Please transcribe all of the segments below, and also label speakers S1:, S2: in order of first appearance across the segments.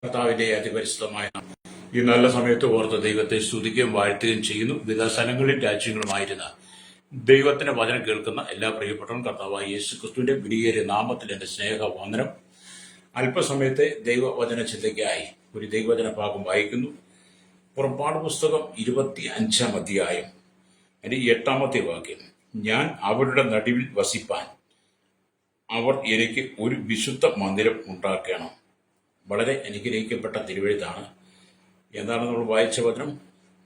S1: കർത്താവിന്റെ അതിപരിശുദ്ധമായ ഈ നല്ല സമയത്ത് ഓർത്ത് ദൈവത്തെ സ്തുതിക്കുകയും വാഴ്ത്തുകയും ചെയ്യുന്നു. വിവിധ സ്ഥലങ്ങളിലും രാജ്യങ്ങളുമായിരുന്ന ദൈവത്തിന്റെ വചനം കേൾക്കുന്ന എല്ലാ പ്രിയപ്പെട്ടവരും കർത്താവായ യേശു ക്രിസ്തുവിന്റെ വിലയേറിയ നാമത്തിൽ എന്റെ സ്നേഹവന്ദനം. അല്പസമയത്തെ ദൈവവചന ചിന്തയ്ക്കായി ഒരു ദൈവവചന ഭാഗം വായിക്കുന്നു. പുറപ്പാട് പുസ്തകം 25-ാം അധ്യായം അതിന്റെ 8-ാമത്തെ വാക്യം. ഞാൻ അവരുടെ നടുവിൽ വസിപ്പാൻ അവർ എനിക്ക് ഒരു വിശുദ്ധ മന്ദിരം ഉണ്ടാക്കണം. വളരെ അനുഗ്രഹിക്കപ്പെട്ട തിരുവെഴുത്താണ്. എന്താണ് നമ്മൾ വായിച്ച വചനം?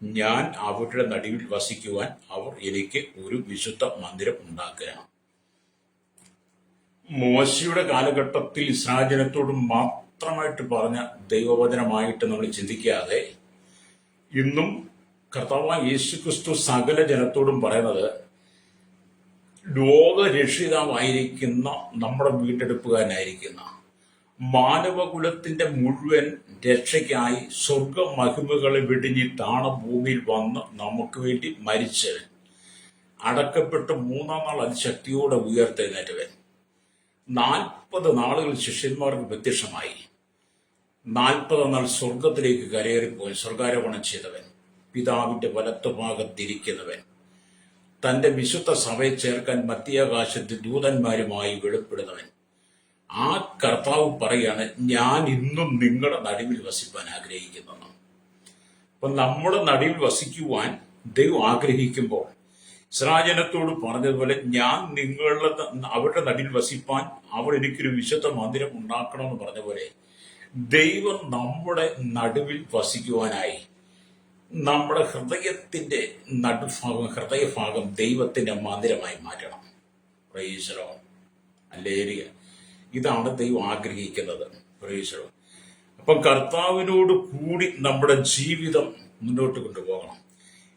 S1: ഞാൻ അവരുടെ നടുവിൽ വസിക്കുവാൻ അവർ എനിക്ക് ഒരു വിശുദ്ധ മന്ദിരം ഉണ്ടാക്കണം. മോശയുടെ കാലഘട്ടത്തിൽ ഇസ്രായേൽ ജനത്തോട് മാത്രമായിട്ട് പറഞ്ഞ ദൈവവചനമായിട്ട് നമ്മൾ ചിന്തിക്കാതെ ഇന്നും കർത്താവായ യേശുക്രിസ്തു സകല ജനത്തോടും പറയുന്നത് ലോകരക്ഷിതാവായിരിക്കുന്ന നമ്മുടെ വീണ്ടെടുപ്പുകാരനായിരിക്കുന്ന മാനവകുലത്തിന്റെ മുഴുവൻ രക്ഷയ്ക്കായി സ്വർഗ മഹിമകളെ വെടിഞ്ഞ് ഭൂമിയിൽ വന്ന് നമുക്ക് വേണ്ടി മരിച്ച് അടക്കപ്പെട്ട് 3-ാം നാൾ അതിശക്തിയോടെ ഉയർത്തെഴുന്നേറ്റവൻ, 40 നാളുകൾ ശിഷ്യന്മാർക്ക് പ്രത്യക്ഷമായി, 40 നാൾ സ്വർഗത്തിലേക്ക് കരയേറിപ്പോയി സ്വർഗാരോഹണം ചെയ്തവൻ, പിതാവിന്റെ വലത്തുഭാഗത്തിരിക്കുന്നവൻ, തന്റെ വിശുദ്ധ സഭയെ ചേർക്കാൻ മധ്യാകാശത്ത് ദൂതന്മാരുമായി വെളിപ്പെടുന്നവൻ, ആ കർത്താവ് പറയാണ്, ഞാൻ ഇന്നും നിങ്ങളുടെ നടുവിൽ വസിപ്പാൻ ആഗ്രഹിക്കുന്നു. അപ്പൊ നമ്മുടെ നടുവിൽ വസിക്കുവാൻ ദൈവം ആഗ്രഹിക്കുമ്പോൾ ഇസ്രായേലിനോട് പറഞ്ഞതുപോലെ ഞാൻ അവരുടെ നടുവിൽ വസിപ്പാൻ അവർ എനിക്കൊരു വിശുദ്ധ മന്ദിരം ഉണ്ടാക്കണമെന്ന് പറഞ്ഞ പോലെ ദൈവം നമ്മുടെ നടുവിൽ വസിക്കുവാനായി നമ്മുടെ ഹൃദയത്തിന്റെ നടുഭാഗം ഹൃദയഭാഗം ദൈവത്തിന്റെ മന്ദിരമായി മാറ്റണം. Praise the Lord. ഹല്ലേലൂയ. ഇതാണ് ദൈവം ആഗ്രഹിക്കുന്നത്. Praise the Lord. അപ്പം കർത്താവിനോട് കൂടി നമ്മുടെ ജീവിതം മുന്നോട്ട് കൊണ്ടുപോകണം.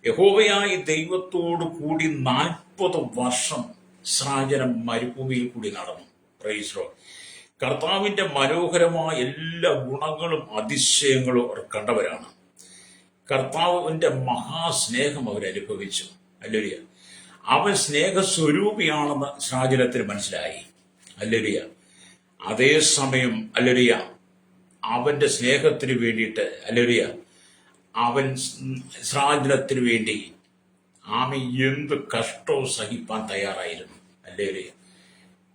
S1: യഹോവയായ ദൈവത്തോടു കൂടി 40 വർഷം ഇസ്രായേൽ മരുഭൂമിയിൽ കൂടി നടന്നു. Praise the Lord. കർത്താവിന്റെ മനോഹരമായ എല്ലാ ഗുണങ്ങളും അതിശയങ്ങളും അവർ കണ്ടവരാണ്. കർത്താവിന്റെ മഹാസ്നേഹം അവരനുഭവിച്ചു. ഹല്ലേലൂയ. അവൻ സ്നേഹസ്വരൂപിയാണെന്ന് ഇസ്രായേലിന് മനസ്സിലായി. ഹല്ലേലൂയ. അതേസമയം ഹല്ലേലൂയ അവന്റെ സ്നേഹത്തിന് വേണ്ടിയിട്ട് ഹല്ലേലൂയ അവൻ ഇസ്രായേലിന് വേണ്ടി ആമി എന്ത് കഷ്ടവും സഹിപ്പാൻ തയ്യാറായിരുന്നു. ഹല്ലേലൂയ.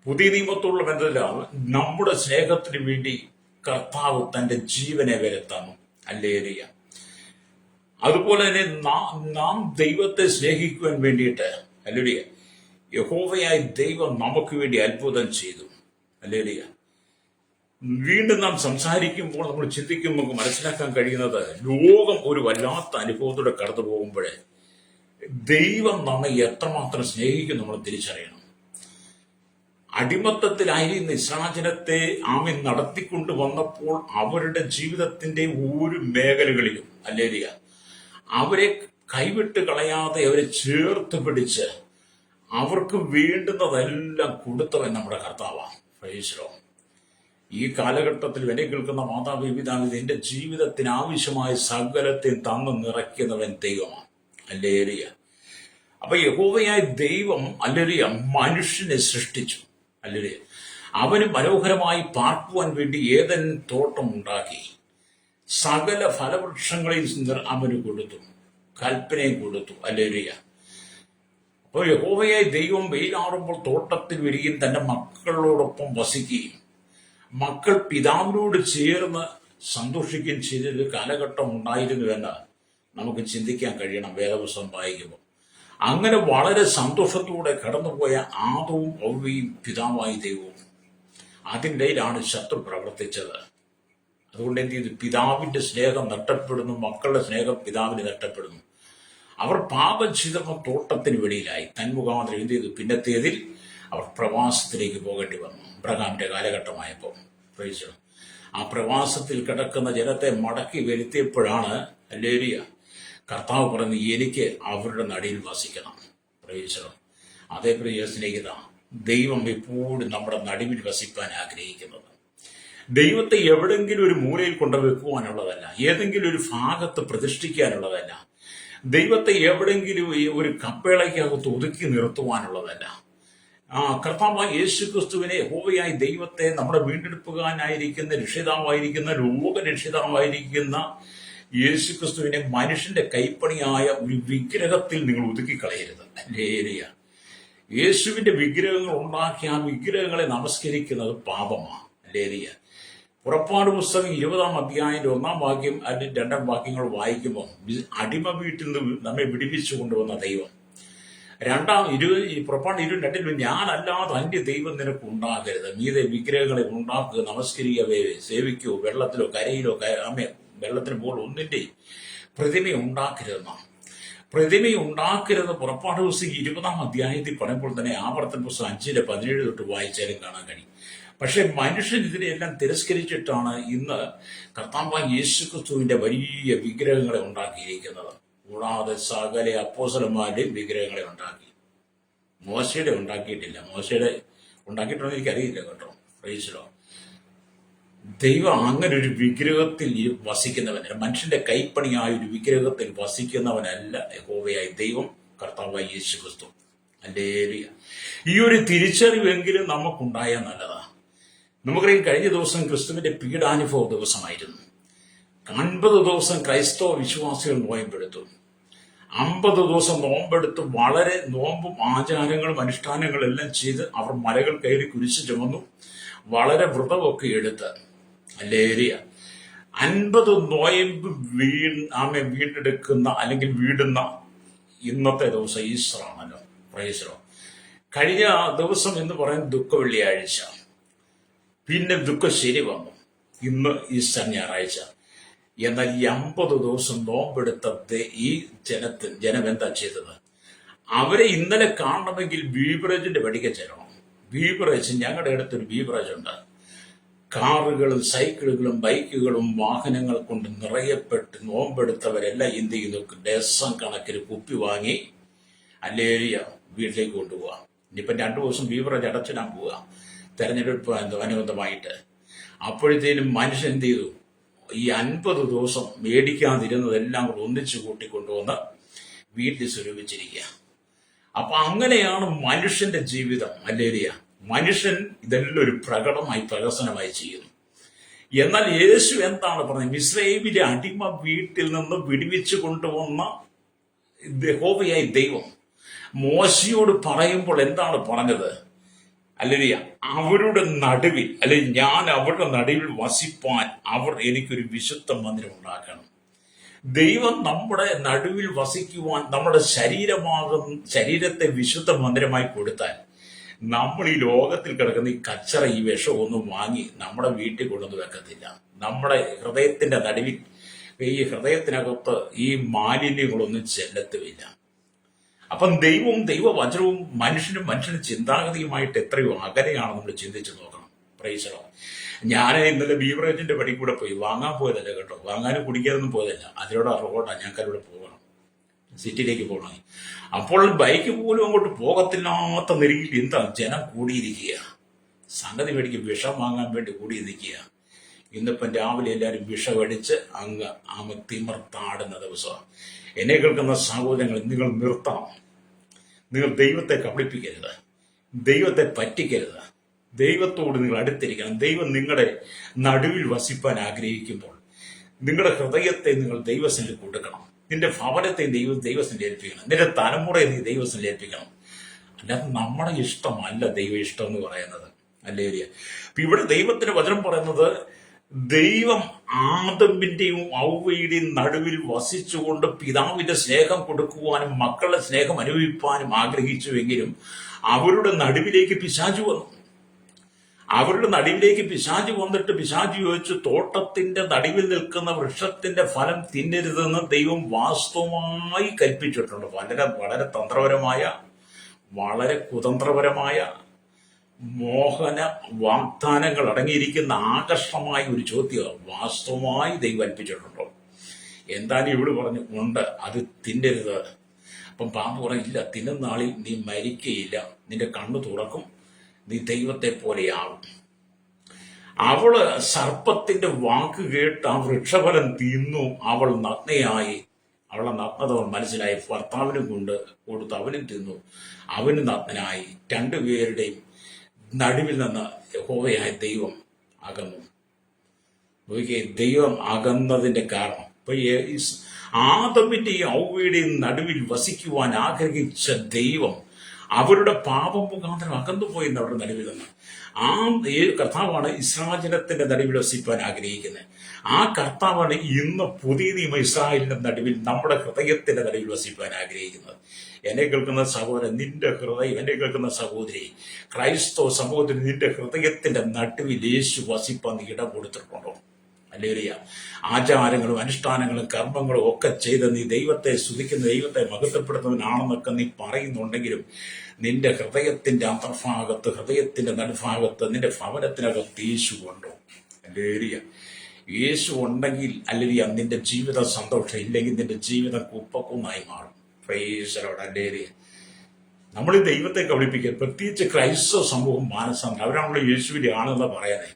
S1: പുതിയ നിയമത്തോടുള്ള ബന്ധത്തിലാണ് നമ്മുടെ സ്നേഹത്തിന് വേണ്ടി കർത്താവ് തന്റെ ജീവനെ വരെ തന്നു. ഹല്ലേലൂയ. അതുപോലെ തന്നെ നാം ദൈവത്തെ സ്നേഹിക്കുവാൻ വേണ്ടിയിട്ട് ഹല്ലേലൂയ യഹോവയായ ദൈവം നമുക്ക് വേണ്ടി അത്ഭുതം ചെയ്തു. ഹല്ലേലൂയ. വീണ്ടും നാം സംസാരിക്കുമ്പോൾ നമ്മൾ ചിന്തിക്കുമ്പോൾ നമുക്ക് മനസ്സിലാക്കാൻ കഴിയുന്നത് ലോകം ഒരു വല്ലാത്ത അനുഭവത്തോടെ കടന്നു പോകുമ്പോഴേ ദൈവം നമ്മെ എത്രമാത്രം സ്നേഹിക്കും നമ്മൾ തിരിച്ചറിയണം. അടിമത്തത്തിലായിരുന്ന ഇസ്രായേലിനെ ആമി നടത്തിക്കൊണ്ട് വന്നപ്പോൾ അവരുടെ ജീവിതത്തിന്റെ ഒരു മേഖലകളിലും ഹല്ലേലൂയ അവരെ കൈവിട്ട് കളയാതെ അവരെ ചേർത്ത് പിടിച്ച് അവർക്ക് വേണ്ടുന്നതെല്ലാം കൊടുത്തവൻ നമ്മുടെ കർത്താവാണ്. Praise the Lord. ഈ കാലഘട്ടത്തിൽ എന്നെ കേൾക്കുന്ന മാതാപിതാവ് എന്റെ ജീവിതത്തിന് ആവശ്യമായ സകലത്തെയും തന്നു നിറയ്ക്കുന്നവൻ ദൈവമാണ്. ഹല്ലേലൂയ. അപ്പൊ യഹോവയായ ദൈവം ഹല്ലേലൂയ മനുഷ്യനെ സൃഷ്ടിച്ചു. ഹല്ലേലൂയ. അവന് മനോഹരമായി പാർക്കുവാൻ വേണ്ടി ഏദൻ തോട്ടം ഉണ്ടാക്കി. സകല ഫലവൃക്ഷങ്ങളെയും അവന് കൊടുത്തു, കൽപ്പനയും കൊടുത്തു. ഹല്ലേലൂയ. അപ്പോൾ യഹോവയായ ദൈവം വെയിലാറുമ്പോൾ തോട്ടത്തിൽ വരികയും തന്റെ മക്കളോടൊപ്പം വസിക്കുകയും മക്കൾ പിതാവിനോട് ചേർന്ന് സന്തോഷിക്കുകയും ചെയ്തൊരു കാലഘട്ടം ഉണ്ടായിരുന്നുവെന്ന് നമുക്ക് ചിന്തിക്കാൻ കഴിയണം വേദപുസ്തകം വായിക്കുമ്പോൾ. അങ്ങനെ വളരെ സന്തോഷത്തോടെ കടന്നുപോയ ആദവും ഔവയും പിതാവായ ദൈവവും അതിനിടയിലാണ് ശത്രു പ്രവർത്തിച്ചത്. അതുകൊണ്ട് എന്ത് ചെയ്തു? പിതാവിന്റെ സ്നേഹം നഷ്ടപ്പെടുന്നു, മക്കളുടെ സ്നേഹം പിതാവിന് നഷ്ടപ്പെടുന്നു. അവർ പാപം ചെയ്തപ്പോൾ തോട്ടത്തിന് വെളിയിലായി. തന്മുഖാന്തരം എന്ത് ചെയ്തു? പിന്നത്തേതിൽ അവർ പ്രവാസത്തിലേക്ക് പോകേണ്ടി വന്നു. അബ്രഹാമിന്റെ കാലഘട്ടമായപ്പോൾ. Praise the Lord. ആ പ്രവാസത്തിൽ കിടക്കുന്ന ജനത്തെ മടക്കി വരുത്തിയപ്പോഴാണ് ഹല്ലേലൂയ കർത്താവ് പറഞ്ഞു, എനിക്ക് അവരുടെ നടുവിൽ വസിക്കണം. Praise the Lord. അതേ പ്രിയ സ്നേഹിത, ദൈവം എപ്പോഴും നമ്മുടെ നടുവിൽ വസിക്കാൻ ആഗ്രഹിക്കുന്നത്. ദൈവത്തെ എവിടെങ്കിലും ഒരു മൂലയിൽ കൊണ്ടുവെക്കുവാനുള്ളതല്ല, ഏതെങ്കിലും ഒരു ഭാഗത്ത് പ്രതിഷ്ഠിക്കാനുള്ളതല്ല, ദൈവത്തെ എവിടെങ്കിലും ഒരു കപ്പേളയ്ക്കകത്ത് ഒതുക്കി നിർത്തുവാനുള്ളതല്ല. കർത്താവായ യേശു ക്രിസ്തുവിനെ യഹോവയായ ദൈവത്തെ നമ്മുടെ വീണ്ടെടുപ്പുകാരനായിരിക്കുന്ന രക്ഷിതാവായിരിക്കുന്ന ലോകരക്ഷിതാവായിരിക്കുന്ന യേശു ക്രിസ്തുവിനെ മനുഷ്യന്റെ കൈപ്പണിയായ ഒരു വിഗ്രഹത്തിൽ നിങ്ങൾ ഒതുക്കിക്കളയരുത്. ഹല്ലേലൂയ. യേശുവിന്റെ വിഗ്രഹങ്ങൾ ഉണ്ടാക്കി ആ വിഗ്രഹങ്ങളെ നമസ്കരിക്കുന്നത് പാപമാണ്. ഹല്ലേലൂയ. പുറപ്പാട് പുസ്തകം 20-ാം അധ്യായം 1-ാം വാക്യം അതിന്റെ 2-ാം വാക്യങ്ങൾ വായിക്കുമ്പോൾ അടിമ വീട്ടിൽ നിന്ന് നമ്മെ വിടിവിച്ചു കൊണ്ടുവന്ന ദൈവം. പുറപ്പാട് 22-ൽ ഞാനല്ലാതെ അന്യ ദൈവം നിനക്ക് ഉണ്ടാകരുത്, മീതെ വിഗ്രഹങ്ങളെ ഉണ്ടാക്കുക, നമസ്കരിക്കവേ, സേവിക്കോ, വെള്ളത്തിലോ കരയിലോ വെള്ളത്തിന് മുകളിൽ ഒന്നിന്റെയും പ്രതിമ ഉണ്ടാക്കരുതെന്നാണ്. പ്രതിമ ഉണ്ടാക്കരുത് പുറപ്പാട് പുസ്തകം 20-ാം അധ്യായത്തിൽ പറയുമ്പോൾ തന്നെ ആവർത്തന പുസ്തകം 5-17 തൊട്ട് വായിച്ചാലും കാണാൻ കഴിയും. പക്ഷെ മനുഷ്യൻ ഇതിനെയെല്ലാം തിരസ്കരിച്ചിട്ടാണ് ഇന്ന് കർത്താവായ യേശു ക്രിസ്തുവിന്റെ വലിയ വിഗ്രഹങ്ങളെ ഉണ്ടാക്കിയിരിക്കുന്നത്. കൂടാതെ സകല അപ്പോസ്തലന്മാരുടെയും വിഗ്രഹങ്ങളെ ഉണ്ടാക്കി. മോശയുടെ ഉണ്ടാക്കിയിട്ടില്ല. മോശയുടെ ഉണ്ടാക്കിയിട്ടുണ്ടെന്ന് എനിക്കറിയില്ല കേട്ടോ. Praise the Lord. ദൈവം അങ്ങനെ ഒരു വിഗ്രഹത്തിൽ വസിക്കുന്നവനല്ല, മനുഷ്യന്റെ കൈപ്പണിയായ ഒരു വിഗ്രഹത്തിൽ വസിക്കുന്നവനല്ല യഹോവയായ ദൈവം, കർത്താവായ യേശു ക്രിസ്തു. ഹല്ലേലൂയ. ഈ ഒരു തിരിച്ചറിവെങ്കിലും നമുക്കുണ്ടായാൽ നല്ലതാണ്. നമുക്കറിയാം, കഴിഞ്ഞ ദിവസം ക്രിസ്തുവിന്റെ പീഡാനുഭവ ദിവസമായിരുന്നു. 50 ദിവസം ക്രൈസ്തവ വിശ്വാസികൾ നോയമ്പെടുത്തു. 50 ദിവസം നോമ്പെടുത്ത് വളരെ നോമ്പും ആചാരങ്ങളും അനുഷ്ഠാനങ്ങളും എല്ലാം ചെയ്ത് അവർ മലകൾ കയറി കുരിശ് ചുമന്നു, വളരെ വ്രതമൊക്കെ എടുത്ത്. ഹല്ലേലൂയ. 50 നോയമ്പ് വീണ്ടെടുക്കുന്ന അല്ലെങ്കിൽ വീടുന്ന ഇന്നത്തെ ദിവസം ഈസ്റ്റർ ആണല്ലോ. Praise the Lord. കഴിഞ്ഞ ദിവസം എന്ന് പറയുന്നത് ദുഃഖ വെള്ളിയാഴ്ച, പിന്നെ ദുഃഖശനി വന്നു, ഇന്ന് ഈസ്റ്റർ ഞായറാഴ്ച. എന്നാൽ ഈ 50 ദിവസം നോമ്പെടുത്ത ഈ ജനം എന്താ ചെയ്തത്? അവരെ ഇന്നലെ കാണണമെങ്കിൽ ബീവറേജിന്റെ പടിക ചെല്ലണം. ബീവറേജ്, ഞങ്ങളുടെ അടുത്തൊരു ബീവറേജ് ഉണ്ട്. കാറുകളും സൈക്കിളുകളും ബൈക്കുകളും വാഹനങ്ങൾ കൊണ്ട് നിറയപ്പെട്ട് നോമ്പെടുത്തവരെല്ലാം എന്ത് ചെയ്യുന്നു? ഡസൻ കണക്കിന് കുപ്പി വാങ്ങി ഹല്ലേലൂയ വീട്ടിലേക്ക് കൊണ്ടുപോവാ. ഇനിയിപ്പം 2 ദിവസം ബീവറേജ് അടച്ചിടാൻ പോവുക, തെരഞ്ഞെടുപ്പ് അനുബന്ധമായിട്ട്. അപ്പോഴത്തേനും മനുഷ്യൻ എന്ത് ചെയ്തു? ഈ 50 ദിവസം മേടിക്കാതിരുന്നതെല്ലാം കൂടെ ഒന്നിച്ചു കൂട്ടിക്കൊണ്ടുവന്ന് വീട്ടിൽ സ്വരൂപിച്ചിരിക്കുക. അപ്പൊ അങ്ങനെയാണ് മനുഷ്യന്റെ ജീവിതം. ഹല്ലേലൂയ. മനുഷ്യൻ ഇതെല്ലാം ഒരു പ്രകടനമായി ചെയ്യുന്നു. എന്നാൽ യേശു എന്താണ് പറഞ്ഞത്? മിസ്രൈമിലെ അടിമ വീട്ടിൽ നിന്ന് വിടുവിച്ചു കൊണ്ടുവന്ന യഹോവയായ ദൈവം മോശയോട് പറയുമ്പോൾ എന്താണ് പറഞ്ഞത്? അല്ലെങ്കിൽ അവരുടെ നടുവിൽ, അല്ലെങ്കിൽ ഞാൻ അവരുടെ നടുവിൽ വസിപ്പാൻ എനിക്കൊരു വിശുദ്ധ മന്ദിരം ഉണ്ടാക്കണം. ദൈവം നമ്മുടെ നടുവിൽ വസിക്കുവാൻ നമ്മുടെ ശരീരത്തെ വിശുദ്ധ മന്ദിരമായി കൊടുത്താൽ നമ്മൾ ഈ ലോകത്തിൽ കിടക്കുന്ന ഈ കച്ചറ, ഈ വിഷമൊന്നും വാങ്ങി നമ്മുടെ വീട്ടിൽ കൊണ്ടുവന്ന് വെക്കത്തില്ല. നമ്മുടെ ഹൃദയത്തിന്റെ നടുവിൽ, ഈ ഹൃദയത്തിനകത്ത് ഈ മാലിന്യങ്ങളൊന്നും ചെല്ലത്തുമില്ല. അപ്പം ദൈവവും ദൈവവചനവും മനുഷ്യന്റെ ചിന്താഗതിയുമായിട്ട് എത്രയോ അകലെയാണ് നമ്മൾ ചിന്തിച്ചു നോക്കണം. Praise the Lord. ഞാൻ ഇന്നലെ ബീവറേജിന്റെ പടി കൂടെ പോയി, വാങ്ങാൻ പോയതല്ല കേട്ടോ, വാങ്ങാനും കുടിക്കാനൊന്നും പോയതല്ല. അതിലൂടെ റോഡാണ്, ഞങ്ങൾക്കതിലൂടെ പോകണം, സിറ്റിയിലേക്ക് പോകണം. അപ്പോൾ ബൈക്ക് പോലും അങ്ങോട്ട് പോകത്തില്ലാത്ത നിലയിൽ എന്താ ജനം കൂടിയിരിക്കുക. സംഗതി മേടിക്ക് വിഷം വാങ്ങാൻ വേണ്ടി കൂടിയിരിക്കുക. ഇന്നിപ്പം രാവിലെ എല്ലാവരും വിഷമടിച്ച് അങ്ങ് തിമിർത്താടുന്ന ദിവസമാണ്. എന്നെ കേൾക്കുന്ന സഹോദരങ്ങൾ, നിങ്ങൾ നിർത്തണം. നിങ്ങൾ ദൈവത്തെ കബളിപ്പിക്കരുത്, ദൈവത്തെ പറ്റിക്കരുത്, ദൈവത്തോട് നിങ്ങൾ അടുത്തിരിക്കണം. ദൈവം നിങ്ങളുടെ നടുവിൽ വസിപ്പാൻ ആഗ്രഹിക്കുമ്പോൾ നിങ്ങളുടെ ഹൃദയത്തെ നിങ്ങൾ ദൈവസന്നിധി കൊടുക്കണം. നിന്റെ ഭവനത്തെ ദൈവസന്നിധി ഏൽപ്പിക്കണം. നിന്റെ തലമുറയെ നീ ദൈവസന്നിധി ഏൽപ്പിക്കണം. അല്ലാതെ നമ്മുടെ ഇഷ്ടമല്ല ദൈവ ഇഷ്ടം എന്ന് പറയുന്നത്. ഹല്ലേലൂയ. ഇവിടെ ദൈവത്തിന്റെ വചനം പറയുന്നത്, ദൈവം ആദമിന്റെയും ഔവയുടെയും നടുവിൽ വസിച്ചുകൊണ്ട് പിതാവിന്റെ സ്നേഹം കൊടുക്കുവാനും മക്കളുടെ സ്നേഹം അനുഭവിപ്പാനും ആഗ്രഹിച്ചുവെങ്കിലും അവരുടെ നടുവിലേക്ക് പിശാചു വന്നു. അവരുടെ നടുവിലേക്ക് പിശാചു വന്നിട്ട് പിശാചു ചോദിച്ചു, തോട്ടത്തിന്റെ നടുവിൽ നിൽക്കുന്ന വൃക്ഷത്തിന്റെ ഫലം തിന്നരുതെന്ന് ദൈവം വാസ്തവമായി കൽപ്പിച്ചിട്ടുണ്ട്. വളരെ തന്ത്രപരമായ, വളരെ കുതന്ത്രപരമായ മോഹന വാഗ്ദാനങ്ങൾ അടങ്ങിയിരിക്കുന്ന ആകർഷമായ ഒരു ചോദ്യം വാസ്തവമായി ദൈവം കൽപ്പിച്ചിട്ടുണ്ടോ? എന്തായാലും ഇവിടെ പറഞ്ഞു ഉണ്ട്, അത് തിന്നരുത്. അപ്പം പാമ്പ് പറഞ്ഞില്ല, തിന്നുന്ന നാളിൽ നീ മരിക്കയില്ല, നിന്റെ കണ്ണു തുറക്കും, നീ ദൈവത്തെ പോലെയാവും. അവള് സർപ്പത്തിന്റെ വാക്ക് കേട്ട് ആ വൃക്ഷഫലം തിന്നു, അവൾ നഗ്നയായി അവളുടെ നഗ്നത മനസ്സിലായി, ഭർത്താവിനും കൊണ്ട് കൊടുത്തു, അവനും തിന്നു, അവനും നഗ്നനായി. രണ്ടുപേരുടെയും നടുവിൽ നിന്ന് യഹോവയായ ദൈവം അകന്നു. നോക്കിയേ, ദൈവം അകന്നതിന്റെ കാരണം ഇപ്പൊ ആദമിന്റെയും ഔവയുടെയും നടുവിൽ വസിക്കുവാൻ ആഗ്രഹിച്ച ദൈവം അവരുടെ പാപം മുഖാന്തരം അകന്നുപോയെന്ന് അവരുടെ നടുവിൽ നിന്ന്. ആ കർത്താവാണ് ഇസ്രായേലിന്റെ നടുവിൽ വസിപ്പാൻ ആഗ്രഹിക്കുന്നത്. ആ കർത്താവാണ് ഇന്ന് പുതിയ നിയമ ഇസ്രായേലിന്റെ നടുവിൽ, നമ്മുടെ ഹൃദയത്തിന്റെ നടുവിൽ വസിപ്പാൻ ആഗ്രഹിക്കുന്നത്. എന്നെ കേൾക്കുന്ന സഹോദരൻ, നിന്റെ ഹൃദയം, എന്നെ കേൾക്കുന്ന സഹോദരി, ക്രൈസ്തവ സഹോദരി, നിന്റെ ഹൃദയത്തിന്റെ നടുവിൽ യേശു വസിപ്പാൻ നീ ഇടം കൊടുത്തിട്ടുണ്ടോ? ഹല്ലേലൂയ. ആചാരങ്ങളും അനുഷ്ഠാനങ്ങളും കർമ്മങ്ങളും ഒക്കെ ചെയ്ത് നീ ദൈവത്തെ സ്തുതിക്കുന്ന, ദൈവത്തെ മഹത്വപ്പെടുത്തുന്നവനാണെന്നൊക്കെ നീ പറയുന്നുണ്ടെങ്കിലും നിന്റെ ഹൃദയത്തിന്റെ അന്തർഭാഗത്ത്, ഹൃദയത്തിന്റെ നടുഭാഗത്ത്, നിന്റെ ഭവനത്തിനകത്ത് യേശു ഉണ്ടോ? ഹല്ലേലൂയ. യേശു ഉണ്ടെങ്കിൽ ഹല്ലേലൂയ നിന്റെ ജീവിതം സന്തോഷം, ഇല്ലെങ്കിൽ നിന്റെ ജീവിതം കുപ്പക്കുന്നായി മാറും. Praise the Lord. ഹല്ലേലൂയ. നമ്മൾ ഈ ദൈവത്തെ കബളിപ്പിക്കുക, പ്രത്യേകിച്ച് ക്രൈസ്തവ സമൂഹം മാനസാന്തരം, അവരാണല്ലോ യേശുവിന്റെ ആണെന്ന് പറയുന്നത്.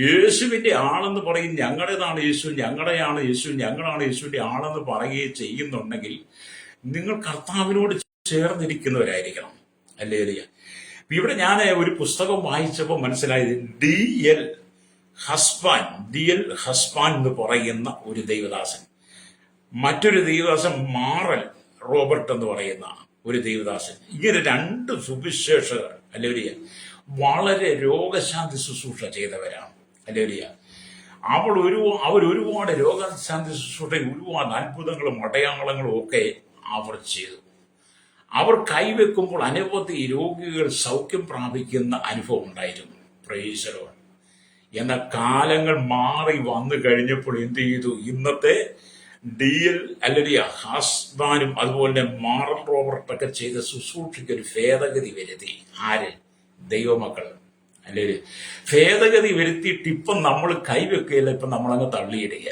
S1: യേശുവിന്റെ ആളെന്ന് പറയും, ഞങ്ങളുടേതാണ് യേശു, ഞങ്ങളുടെയാണ് യേശു, ഞങ്ങളാണ് യേശുവിന്റെ ആളെന്ന് പറയുകയും ചെയ്യുന്നുണ്ടെങ്കിൽ നിങ്ങൾ കർത്താവിനോട് ചേർന്നിരിക്കുന്നവരായിരിക്കണം. ഹല്ലേലൂയ. ഇവിടെ ഞാൻ ഒരു പുസ്തകം വായിച്ചപ്പോൾ മനസ്സിലായത്, ഡി എൽ ഹസ്ബാൻ എന്ന് പറയുന്ന ഒരു ദൈവദാസൻ, മറ്റൊരു ദൈവദാസൻ മാറൽ റോബർട്ട് എന്ന് പറയുന്ന ഒരു ദൈവദാസൻ, ഇങ്ങനെ രണ്ട് സുവിശേഷകർ ഹല്ലേലൂയ വളരെ രോഗശാന്തി ശുശ്രൂഷ ചെയ്തവരാണ്. ഹല്ലേലൂയ. അവർ ഒരുപാട് രോഗശാന്തി ശുശ്രൂഷയും ഒരുപാട് അത്ഭുതങ്ങളും അടയാളങ്ങളും ഒക്കെ അവർ ചെയ്തു. അവർ കൈവെക്കുമ്പോൾ അനവധി രോഗികൾ സൗഖ്യം പ്രാപിക്കുന്ന അനുഭവം ഉണ്ടായിരുന്നു. Praise the Lord. എന്നാൽ കാലങ്ങൾ മാറി വന്നു കഴിഞ്ഞപ്പോൾ എന്ത് ചെയ്തു? ഇന്നത്തെ ഡി എൽ ഹല്ലേലൂയ ഹസ്ബാനും അതുപോലെ മാറൽ റോബർട്ടൊക്കെ ചെയ്ത ശുശ്രൂഷയ്ക്ക് ഒരു ഭേദഗതി വരുത്തി. ആര്? ദൈവമക്കൾ. അല്ലെങ്കിൽ ഭേദഗതി വരുത്തിയിട്ട് ഇപ്പം നമ്മൾ കൈവെക്കുകയില്ല, ഇപ്പം നമ്മളങ്ങ് തള്ളിയിടുക,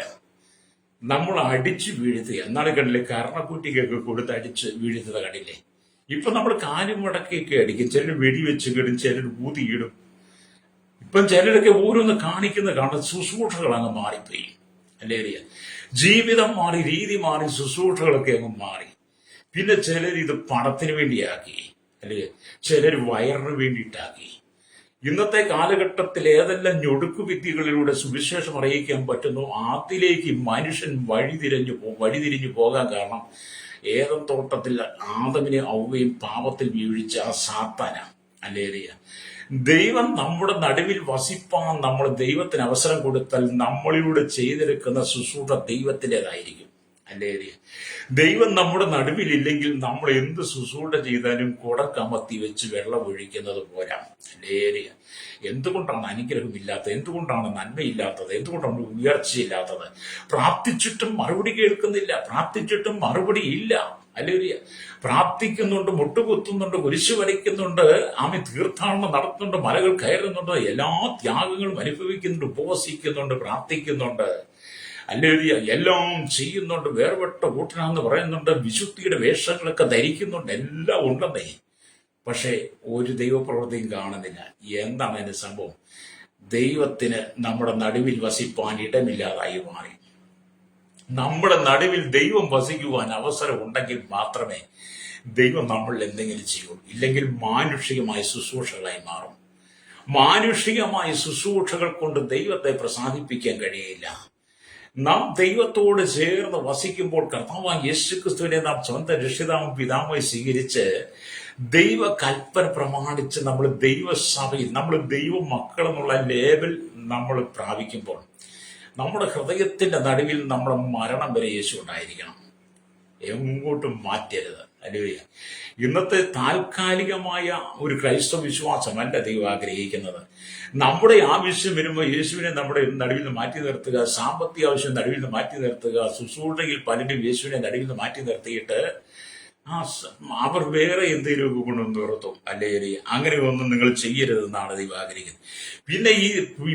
S1: നമ്മൾ അടിച്ചു വീഴ്ത്തുക. എന്നാണ് കണ്ടില്ലേ, കരണക്കുറ്റിക്കൊക്കെ കൊടുത്ത് അടിച്ച് വീഴുന്നത് കണ്ടില്ലേ? ഇപ്പം നമ്മൾ കാലും മടക്കിയൊക്കെ അടിക്കും, ചിലർ വെടിവെച്ച് കിടും, ചിലർ ഊതിയിടും. ഇപ്പം ചിലരൊക്കെ ഓരോന്ന് കാണിക്കുന്നത് കാണുന്ന ശുശ്രൂഷകൾ അങ്ങ് മാറിപ്പോയി. അല്ലേ? ജീവിതം മാറി, രീതി മാറി, ശുശ്രൂഷകളൊക്കെ അങ്ങ് മാറി. പിന്നെ ചിലർ ഇത് പണത്തിന് വേണ്ടിയാക്കി, അല്ലേ? ചിലർ വയറിന് വേണ്ടിയിട്ടാക്കി. ഇന്നത്തെ കാലഘട്ടത്തിൽ ഏതെല്ലാം ഞൊടുക്കുവിദ്യകളിലൂടെ സുവിശേഷം അറിയിക്കാൻ പറ്റുന്നു അതിലേക്ക് മനുഷ്യൻ വഴിതിരിഞ്ഞു പോകാൻ കാരണം ഏദൻ തോട്ടത്തിൽ ആദമിനെ ഔവയും പാപത്തിൽ വീഴിച്ച ആ സാത്താനാണ്. ഹല്ലേലൂയ. ദൈവം നമ്മുടെ നടുവിൽ വസിപ്പാൻ നമ്മൾ ദൈവത്തിന് അവസരം കൊടുത്താൽ നമ്മളിലൂടെ ചെയ്തെടുക്കുന്ന ശുശ്രൂഷ ദൈവത്തിൻ്റെതായിരിക്കും. ഹല്ലേലൂയ. ദൈവം നമ്മുടെ നടുവിലില്ലെങ്കിൽ നമ്മൾ എന്ത് ശുശ്രൂഷ ചെയ്താലും കുട കമത്തി വെച്ച് വെള്ളം ഒഴിക്കുന്നത് പോരാ. ഹല്ലേലൂയ. എന്തുകൊണ്ടാണ് അനുഗ്രഹമില്ലാത്തത്? എന്തുകൊണ്ടാണ് നന്മയില്ലാത്തത്? എന്തുകൊണ്ടാണ് ഉയർച്ചയില്ലാത്തത്? പ്രാർത്ഥിച്ചിട്ടും മറുപടി കേൾക്കുന്നില്ല, പ്രാർത്ഥിച്ചിട്ടും മറുപടി ഇല്ല. ഹല്ലേലൂയ. പ്രാർത്ഥിക്കുന്നുണ്ട്, മുട്ടുകുത്തുന്നുണ്ട്, കുരിശു വരയ്ക്കുന്നുണ്ട്, ആമി തീർത്ഥാടനം നടത്തുന്നുണ്ട്, മലകൾ കയറുന്നുണ്ട്, എല്ലാ ത്യാഗങ്ങളും അനുഭവിക്കുന്നുണ്ട്, ഉപവസിക്കുന്നുണ്ട്, പ്രാർത്ഥിക്കുന്നുണ്ട്. ഹല്ലേലൂയ. എല്ലാം ചെയ്യുന്നുണ്ട്, വേർപെട്ട കൂട്ടനാന്ന് പറയുന്നുണ്ട്, വിശുദ്ധിയുടെ വേഷങ്ങളൊക്കെ ധരിക്കുന്നുണ്ട്, എല്ലാം ഉണ്ടെന്നേ. പക്ഷെ ഒരു ദൈവപ്രവൃത്തിയും കാണുന്നില്ല. എന്താണ് അതിന്റെ സംഭവം? ദൈവത്തിന് നമ്മുടെ നടുവിൽ വസിപ്പാൻ ഇടമില്ലാതായി മാറി. നമ്മുടെ നടുവിൽ ദൈവം വസിക്കുവാൻ അവസരം ഉണ്ടെങ്കിൽ മാത്രമേ ദൈവം നമ്മളിൽ എന്തെങ്കിലും ചെയ്യൂ. ഇല്ലെങ്കിൽ മാനുഷികമായ ശുശ്രൂഷകളായി മാറും. മാനുഷികമായ ശുശ്രൂഷകൾ കൊണ്ട് ദൈവത്തെ പ്രസാദിപ്പിക്കാൻ കഴിയില്ല. നാം ദൈവത്തോട് ചേർന്ന് വസിക്കുമ്പോൾ കർത്താവായ യേശുക്രിസ്തുവിനെ നാം സ്വന്തം രക്ഷിതാവും പിതാവുമായി സ്വീകരിച്ച് ദൈവ കൽപ്പന പ്രമാണിച്ച് നമ്മൾ ദൈവസഭയിൽ, നമ്മൾ ദൈവ മക്കൾ എന്നുള്ള ലേബൽ നമ്മൾ പ്രാപിക്കുമ്പോൾ നമ്മുടെ ഹൃദയത്തിന്റെ നടുവിൽ നമ്മുടെ മരണം വരെ യേശു ഉണ്ടായിരിക്കണം. എങ്ങോട്ടും മാറ്റരുത്. ഹല്ലേലൂയ. ഇന്നത്തെ താൽക്കാലികമായ ഒരു ക്രൈസ്തവ വിശ്വാസമല്ല ദൈവം ആഗ്രഹിക്കുന്നത്. നമ്മുടെ ആവശ്യം വരുമ്പോൾ യേശുവിനെ നമ്മുടെ നടുവിൽ നിന്ന് മാറ്റി നിർത്തുക, സാമ്പത്തിക ആവശ്യം നടുവിൽ നിന്ന് മാറ്റി നിർത്തുക, ശുശ്രൂഷയിൽ പലരും യേശുവിനെ നടുവിൽ നിന്ന് മാറ്റി നിർത്തിയിട്ട് അവർ വേറെ എന്തെങ്കിലുമൊക്കെ കൊണ്ടൊന്ന് നിർത്തും. അല്ലെങ്കിൽ അങ്ങനെ ഒന്നും നിങ്ങൾ ചെയ്യരുതെന്നാണ് ദൈവം ആഗ്രഹിക്കുന്നത്. പിന്നെ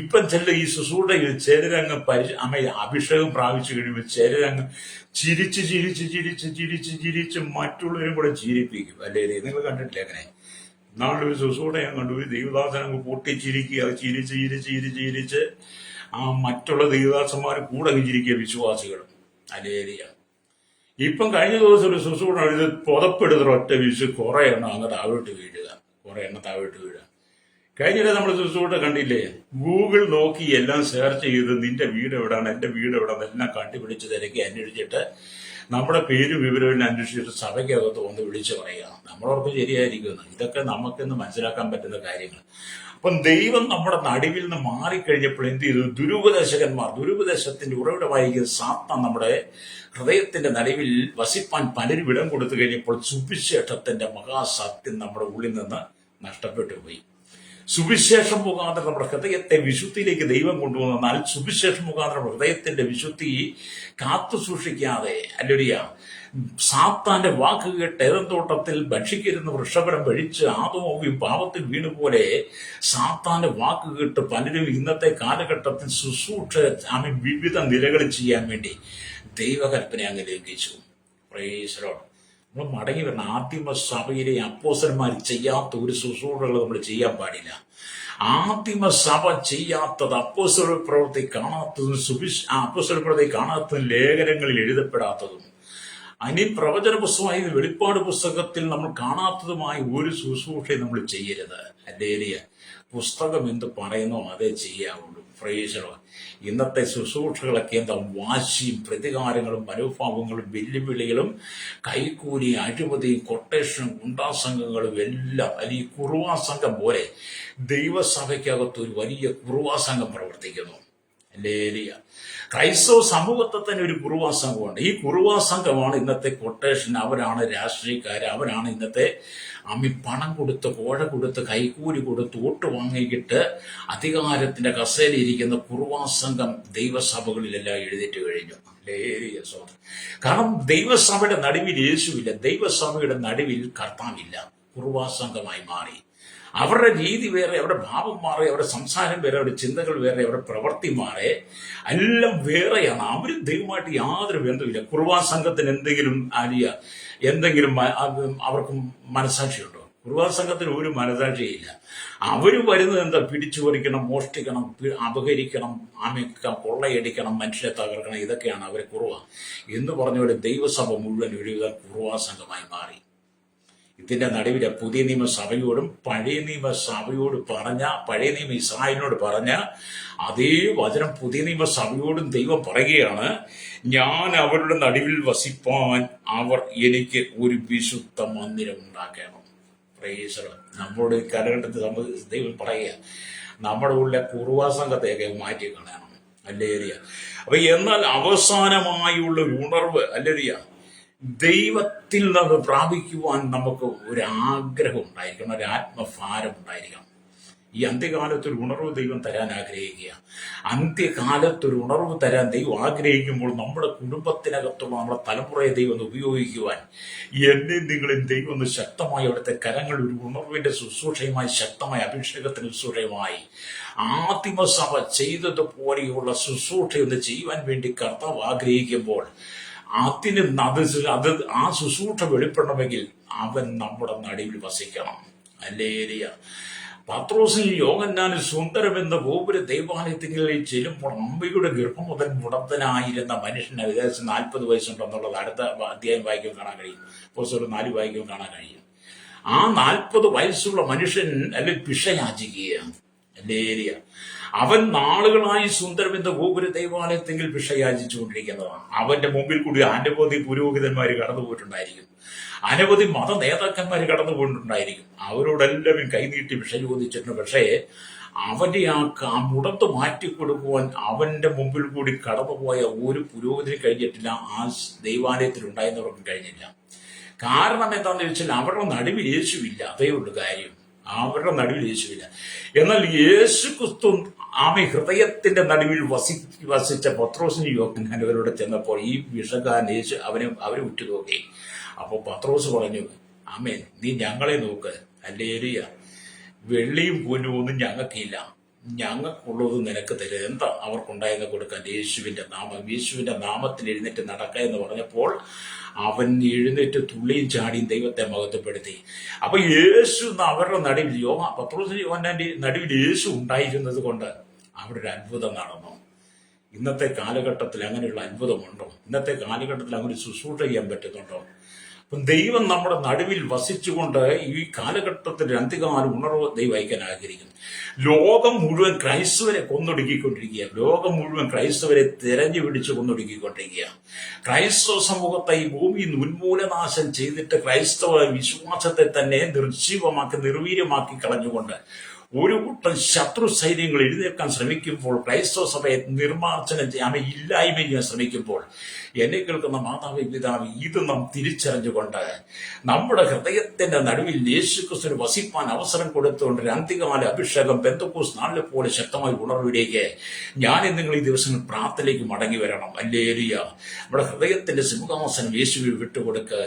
S1: ഇപ്പം ഈ ശുശ്രൂഷയിൽ ചിലരങ്ങ് അഭിഷേകം പ്രാപിച്ചു കഴിയുമ്പോൾ ചിലരങ്ങ് ചിരിച്ച് ചിരിച്ച് ചിരിച്ച് ചിരിച്ച് ചിരിച്ച് മറ്റുള്ളവരും കൂടെ ചിരിപ്പിക്കും. അല്ലേ? നിങ്ങൾ കണ്ടിട്ടില്ല അങ്ങനെ? നാളൊരു ശുശ്രൂഷ ഞാൻ കണ്ടു, ഒരു ദൈവദാസൻ അങ്ങ് പൊട്ടിച്ചിരിക്കുക, ചിരിച്ച് ചിരിച്ച് ചിരിച്ച് ചിരിച്ച് മറ്റുള്ള ദൈവദാസന്മാർ കൂടെ ചിരിക്കുക, വിശ്വാസികളും. ഹല്ലേലൂയ. ഇപ്പം കഴിഞ്ഞ ദിവസം ഒരു ശുശ്രൂഷ ഇത് പുതപ്പെടുന്ന ഒറ്റ വീശ് കുറെ എണ്ണം അങ്ങ് താഴോട്ട് വീഴുക, കുറെ എണ്ണം താഴോട്ട് വീഴുക. കഴിഞ്ഞിടെ നമ്മൾ ശുശ്രൂഷ കണ്ടില്ലേ? ഗൂഗിൾ നോക്കി എല്ലാം സെർച്ച് ചെയ്ത് നിന്റെ വീട് എവിടാണ്, എന്റെ വീട് എവിടാന്ന് എല്ലാം കണ്ടുപിടിച്ച് തിരക്കി അന്വേഷിച്ചിട്ട് നമ്മുടെ പേരും വിവരവും അന്വേഷിച്ചിട്ട് സഭയ്ക്കകത്ത് വന്ന് വിളിച്ചു പറയുക. നമ്മളോർക്ക് ശരിയായിരിക്കുന്നു. ഇതൊക്കെ നമുക്കിന്ന് മനസ്സിലാക്കാൻ പറ്റുന്ന കാര്യങ്ങൾ. അപ്പം ദൈവം നമ്മുടെ നടുവിൽ നിന്ന് മാറിക്കഴിഞ്ഞപ്പോൾ എന്ത് ചെയ്തു? ദുരുപദേശത്തിന്റെ ഉറവിടമായിരിക്കുന്ന സാത്താൻ നമ്മുടെ ഹൃദയത്തിന്റെ നടുവിൽ വസിപ്പാൻ പലരും ഇടം കൊടുത്തു കഴിഞ്ഞപ്പോൾ സുവിശേഷത്തിന്റെ മഹാസത്യം നമ്മുടെ ഉള്ളിൽ നിന്ന് നഷ്ടപ്പെട്ടു പോയി. സുവിശേഷം മുഖാന്തരം നമ്മുടെ ഹൃദയത്തെ വിശുദ്ധിയിലേക്ക് ദൈവം കൊണ്ടുവന്നാൽ സുവിശേഷം മുഖാന്തരം ഹൃദയത്തിന്റെ വിശുദ്ധി കാത്തു സൂക്ഷിക്കാതെ അല്ലൊരിയ സാത്താന്റെ വാക്ക് കേട്ട് ഏതന്തോട്ടത്തിൽ ഭക്ഷിക്കരുന്ന വൃക്ഷഫലം കഴിച്ച് ആദവും പാപത്തിൽ വീണുപോലെ സാത്താന്റെ വാക്ക് കേട്ട് പലരും ഇന്നത്തെ കാലഘട്ടത്തിൽ ശുശ്രൂഷ വിവിധ നിലകൾ ചെയ്യാൻ വേണ്ടി ദൈവകൽപ്പന അങ്ങ് ലംഘിച്ചു. Praise the Lord. നമ്മൾ മടങ്ങി വരണം. ആദിമ സഭയിലെ അപ്പോസ്തലന്മാർ ചെയ്യാത്ത ഒരു ശുശ്രൂഷകൾ നമ്മൾ ചെയ്യാൻ പാടില്ല. ആദിമ സഭ ചെയ്യാത്തത്, അപ്പോസ്തല പ്രവൃത്തി കാണാത്തതും അപ്പോസ്തല പ്രവൃത്തി കാണാത്തതും ലേഖനങ്ങളിൽ എഴുതപ്പെടാത്തതും അനി പ്രവചന പുസ്തകമായി വെളിപ്പാട് പുസ്തകത്തിൽ നമ്മൾ കാണാത്തതുമായ ഒരു ശുശ്രൂഷയും നമ്മൾ ചെയ്യരുത്. അല്ലേലിയ. പുസ്തകം എന്ത് പറയുന്നോ അതേ ചെയ്യാവുള്ളൂ. Praise the Lord. ഇന്നത്തെ ശുശ്രൂഷകളൊക്കെ എന്താ? വാശിയും പ്രതികാരങ്ങളും മനോഭാവങ്ങളും വെല്ലുവിളികളും കൈക്കൂലി, അഴിമതി, കൊട്ടേഷനും, ഗുണ്ടാസംഘങ്ങളും എല്ലാം. അല്ലെങ്കിൽ കുറുവാ സംഘം പോലെ ദൈവസഭയ്ക്കകത്ത് ഒരു വലിയ കുറുവാ സംഘം പ്രവർത്തിക്കുന്നു. ഹല്ലേലൂയ. ക്രൈസ്തവ സമൂഹത്തെ തന്നെ ഒരു കുറുവാ സംഘമുണ്ട്. ഈ കുറുവാ സംഘമാണ് ഇന്നത്തെ കൊട്ടേഷൻ. അവരാണ് രാഷ്ട്രീയക്കാര്. അവരാണ് ഇന്നത്തെ പണം കൊടുത്ത്, കോഴ കൊടുത്ത്, കൈക്കൂലി കൊടുത്ത്, വോട്ട് വാങ്ങിയിട്ട് അധികാരത്തിന്റെ കസേരയിരിക്കുന്ന കുറുവാ സംഘം ദൈവസഭകളിലെല്ലാം എഴുന്നേറ്റ് കഴിഞ്ഞു. കാരണം ദൈവസഭയുടെ നടുവിൽ യേശുവില്ല, ദൈവസഭയുടെ നടുവിൽ കർത്താവില്ല. കുറുവാ സംഘമായി മാറി. അവരുടെ രീതി വേറെ, അവരുടെ ഭാവം മാറി, അവരുടെ സംസാരം വേറെ, അവരുടെ ചിന്തകൾ വേറെ, അവരുടെ പ്രവൃത്തി മാറി, എല്ലാം വേറെയാണ്. അവരും ദൈവമായിട്ട് യാതൊരു ബന്ധമില്ല. കുർബാന സംഘത്തിന് എന്തെങ്കിലും അവർക്ക് മനസാക്ഷിയുണ്ടോ? കുർബാന സംഘത്തിന് ഒരു മനസാക്ഷിയില്ല. അവര് വരുന്നത് എന്താ? പിടിച്ചു പറിക്കണം, മോഷ്ടിക്കണം, അപഹരിക്കണം, കൊള്ളയടിക്കണം, മനുഷ്യരെ തകർക്കണം. ഇതൊക്കെയാണ് അവരെ കുർബ എന്ന് പറഞ്ഞ ദൈവസഭ മുഴുവൻ ഒരു കുർബാന സംഘമായി മാറി. ഇതിന്റെ നടുവിലെ പുതിയ നിയമസഭയോടും പഴയ നിയമസഭയോട് പറഞ്ഞ, പഴയ നിയമ ഇസ്രായേലിനോട് പറഞ്ഞ അതേ വചനം പുതിയ നിയമസഭയോടും ദൈവം പറയുകയാണ്, ഞാൻ അവരുടെ നടുവിൽ വസിപ്പാൻ അവർ എനിക്ക് ഒരു വിശുദ്ധ മന്ദിരം ഉണ്ടാക്കണം. Praise the Lord. നമ്മുടെ കാലഘട്ടത്തിൽ ദൈവം പറയുക, നമ്മുടെ ഉള്ള കുർബാന സംഘത്തെയൊക്കെ മാറ്റി കളയണം. ഹല്ലേലൂയ. അപ്പൊ എന്നാൽ അവസാനമായുള്ള ഒരു ഉണർവ്, ഹല്ലേലൂയ, ദൈവത്തിൽ നിന്ന് പ്രാപിക്കുവാൻ നമുക്ക് ഒരു ആഗ്രഹം ഉണ്ടായിരിക്കണം, ഒരു ആത്മഭാരം ഉണ്ടായിരിക്കണം. ഈ അന്ത്യകാലത്തൊരു ഉണർവ് ദൈവം തരാൻ ആഗ്രഹിക്കുക. അന്ത്യകാലത്തൊരു ഉണർവ് തരാൻ ദൈവം ആഗ്രഹിക്കുമ്പോൾ നമ്മുടെ കുടുംബത്തിനകത്തുള്ള നമ്മുടെ തലമുറയെ ദൈവം ഉപയോഗിക്കുവാൻ എന്നെയും നിങ്ങളെയും ദൈവം ഒന്ന് ശക്തമായി അവിടുത്തെ കരങ്ങൾ ഒരു ഉണർവിന്റെ ശുശ്രൂഷയുമായി, ശക്തമായ അഭിഷേകത്തിന് ശുശ്രൂഷയുമായി ആദിമസഭ ചെയ്തതുപോലെയുള്ള ശുശ്രൂഷയൊന്ന് ചെയ്യുവാൻ വേണ്ടി കർത്താവ് ആഗ്രഹിക്കുമ്പോൾ ആ ശുശ്രൂഷ വെളിപ്പെടണമെങ്കിൽ അവൻ നമ്മുടെ നടുവിൽ വസിക്കണം. ഹല്ലേലൂയ. പത്രോസിന് യോഹന്നാന് സുന്ദരമെന്ന ഗോപുര ദൈവാലയത്തിലേക്ക് ചെല്ലുമ്പോൾ അമ്മയുടെ ഗർഭം മുതൽ മുടന്തനായിരുന്ന മനുഷ്യന് ഏകദേശം 40 വയസ്സുണ്ടെന്നുള്ളത് അടുത്ത അധ്യായം വായിക്കുമ്പോൾ കാണാൻ കഴിയും. പുസ്തകം 4 വായിക്കുമ്പോൾ കാണാൻ കഴിയും. ആ 40 വയസ്സുള്ള മനുഷ്യൻ അല്ലെങ്കിൽ ഭിക്ഷ യാചിക്കുകയാണ്. ഹല്ലേലൂയ. അവൻ നാളുകളായി സുന്ദരമെന്ന ഗോപുര ദൈവാലയത്തെങ്കിൽ ഭിക്ഷ യാചിച്ചുകൊണ്ടിരിക്കുന്നതാണ്. അവന്റെ മുമ്പിൽ കൂടി അനവധി പുരോഹിതന്മാർ കടന്നുപോയിട്ടുണ്ടായിരിക്കും, അനവധി മത നേതാക്കന്മാർ കടന്നുപോയിട്ടുണ്ടായിരിക്കും. അവരോടെല്ലാവരും കൈനീട്ടി ഭിക്ഷ ചോദിച്ചിട്ടുണ്ട്. പക്ഷേ അവന്റെ ആ മുടത്ത് മാറ്റിക്കൊടുക്കുവാൻ അവന്റെ മുമ്പിൽ കൂടി കടന്നുപോയ ഒരു പുരോഹിതന് കഴിഞ്ഞിട്ടില്ല, ആ ദൈവാലയത്തിൽ ഉണ്ടായിരുന്നവർക്ക് കഴിഞ്ഞില്ല. കാരണം എന്താണെന്ന് ചോദിച്ചാൽ അവരുടെ നടുവിൽ യേശുവില്ല. അതേ ഉള്ളു കാര്യം. അവരുടെ നടുവിൽ യേശുവില്ല. എന്നാൽ യേശു ക്രിസ്തു ഹൃദയത്തിന്റെ നടുവിൽ വസിച്ച പത്രോസിന് യോഹന്നാൻ അവരോട് ചെന്നപ്പോൾ ഈ വിഷക്കാരൻ യേശു അവരെ ഉറ്റുനോക്കി. അപ്പോൾ പത്രോസ് പറഞ്ഞു, ആമേൻ, നീ ഞങ്ങളെ നോക്ക്. ഹല്ലേലൂയ. വെള്ളിയും പൊന്നും ഒന്നും ഞങ്ങൾക്കില്ല, ഞങ്ങൾക്കുള്ളത് നിനക്ക് തരുക. എന്താ അവർക്കുണ്ടായെന്ന് കൊടുക്കാൻ? യേശുവിന്റെ നാമത്തിൽ എഴുന്നേറ്റ് നടക്കുക എന്ന് പറഞ്ഞപ്പോൾ അവൻ എഴുന്നേറ്റ് തുള്ളിയും ചാടിയും ദൈവത്തെ മഹത്വപ്പെടുത്തി. അപ്പൊ യേശു അവരുടെ നടുവിൽ, പത്രോസിന്റെ യോഹന്നാന്റെ നടുവിൽ യേശു ഉണ്ടായിരുന്നത് കൊണ്ട് അവിടെ ഒരു അത്ഭുതം നടന്നു. ഇന്നത്തെ കാലഘട്ടത്തിൽ അങ്ങനെയുള്ള അത്ഭുതമുണ്ടോ? ഇന്നത്തെ കാലഘട്ടത്തിൽ അങ്ങനെ ശുശ്രൂഷ ചെയ്യാൻ പറ്റുന്നുണ്ടോ? അപ്പം ദൈവം നമ്മുടെ നടുവിൽ വസിച്ചുകൊണ്ട് ഈ കാലഘട്ടത്തിൽ അന്ത്യകാല ഉണർവ് ദൈവം അയക്കാൻ ആഗ്രഹിക്കുന്നു. ലോകം മുഴുവൻ ക്രൈസ്തവരെ കൊന്നൊടുക്കിക്കൊണ്ടിരിക്കുക. ലോകം മുഴുവൻ ക്രൈസ്തവരെ തെരഞ്ഞു പിടിച്ച് കൊന്നൊടുക്കിക്കൊണ്ടിരിക്കുക. ക്രൈസ്തവ സമൂഹത്തെ ഈ ഭൂമിയിൽ ഉന്മൂലനാശം ചെയ്തിട്ട് ക്രൈസ്തവ വിശ്വാസത്തെ തന്നെ നിർജീവമാക്കി നിർവീര്യമാക്കി കളഞ്ഞുകൊണ്ട് ഒരു കൂട്ടം ശത്രു സൈന്യങ്ങൾ എഴുന്നേൽക്കാൻ ശ്രമിക്കുമ്പോൾ, ക്രൈസ്തവ സഭയെ നിർമ്മാർജ്ജനം ചെയ്യാൻ ഇല്ലായ്മ ചെയ്യാൻ ശ്രമിക്കുമ്പോൾ, എന്നെ കേൾക്കുന്ന മാതാവി പിതാവ്, ഇത് നാം തിരിച്ചറിഞ്ഞുകൊണ്ട് നമ്മുടെ ഹൃദയത്തിന്റെ നടുവിൽ യേശുക്രിസ്തുവിന് വസിപ്പാൻ അവസരം കൊടുത്തുകൊണ്ട് ഒരു അന്തികാല അഭിഷേകം പെന്തക്കോസ്ത് നാളിലെ പോലെ ശക്തമായി ഉണർവിലേക്ക് നിങ്ങൾ ഈ ദിവസങ്ങൾ പ്രാർത്ഥനയിലേക്ക് മടങ്ങി വരണം. ഹല്ലേലൂയ. നമ്മുടെ ഹൃദയത്തിന്റെ സിംഹാസനം യേശുവിൽ വിട്ടുകൊടുക്ക്.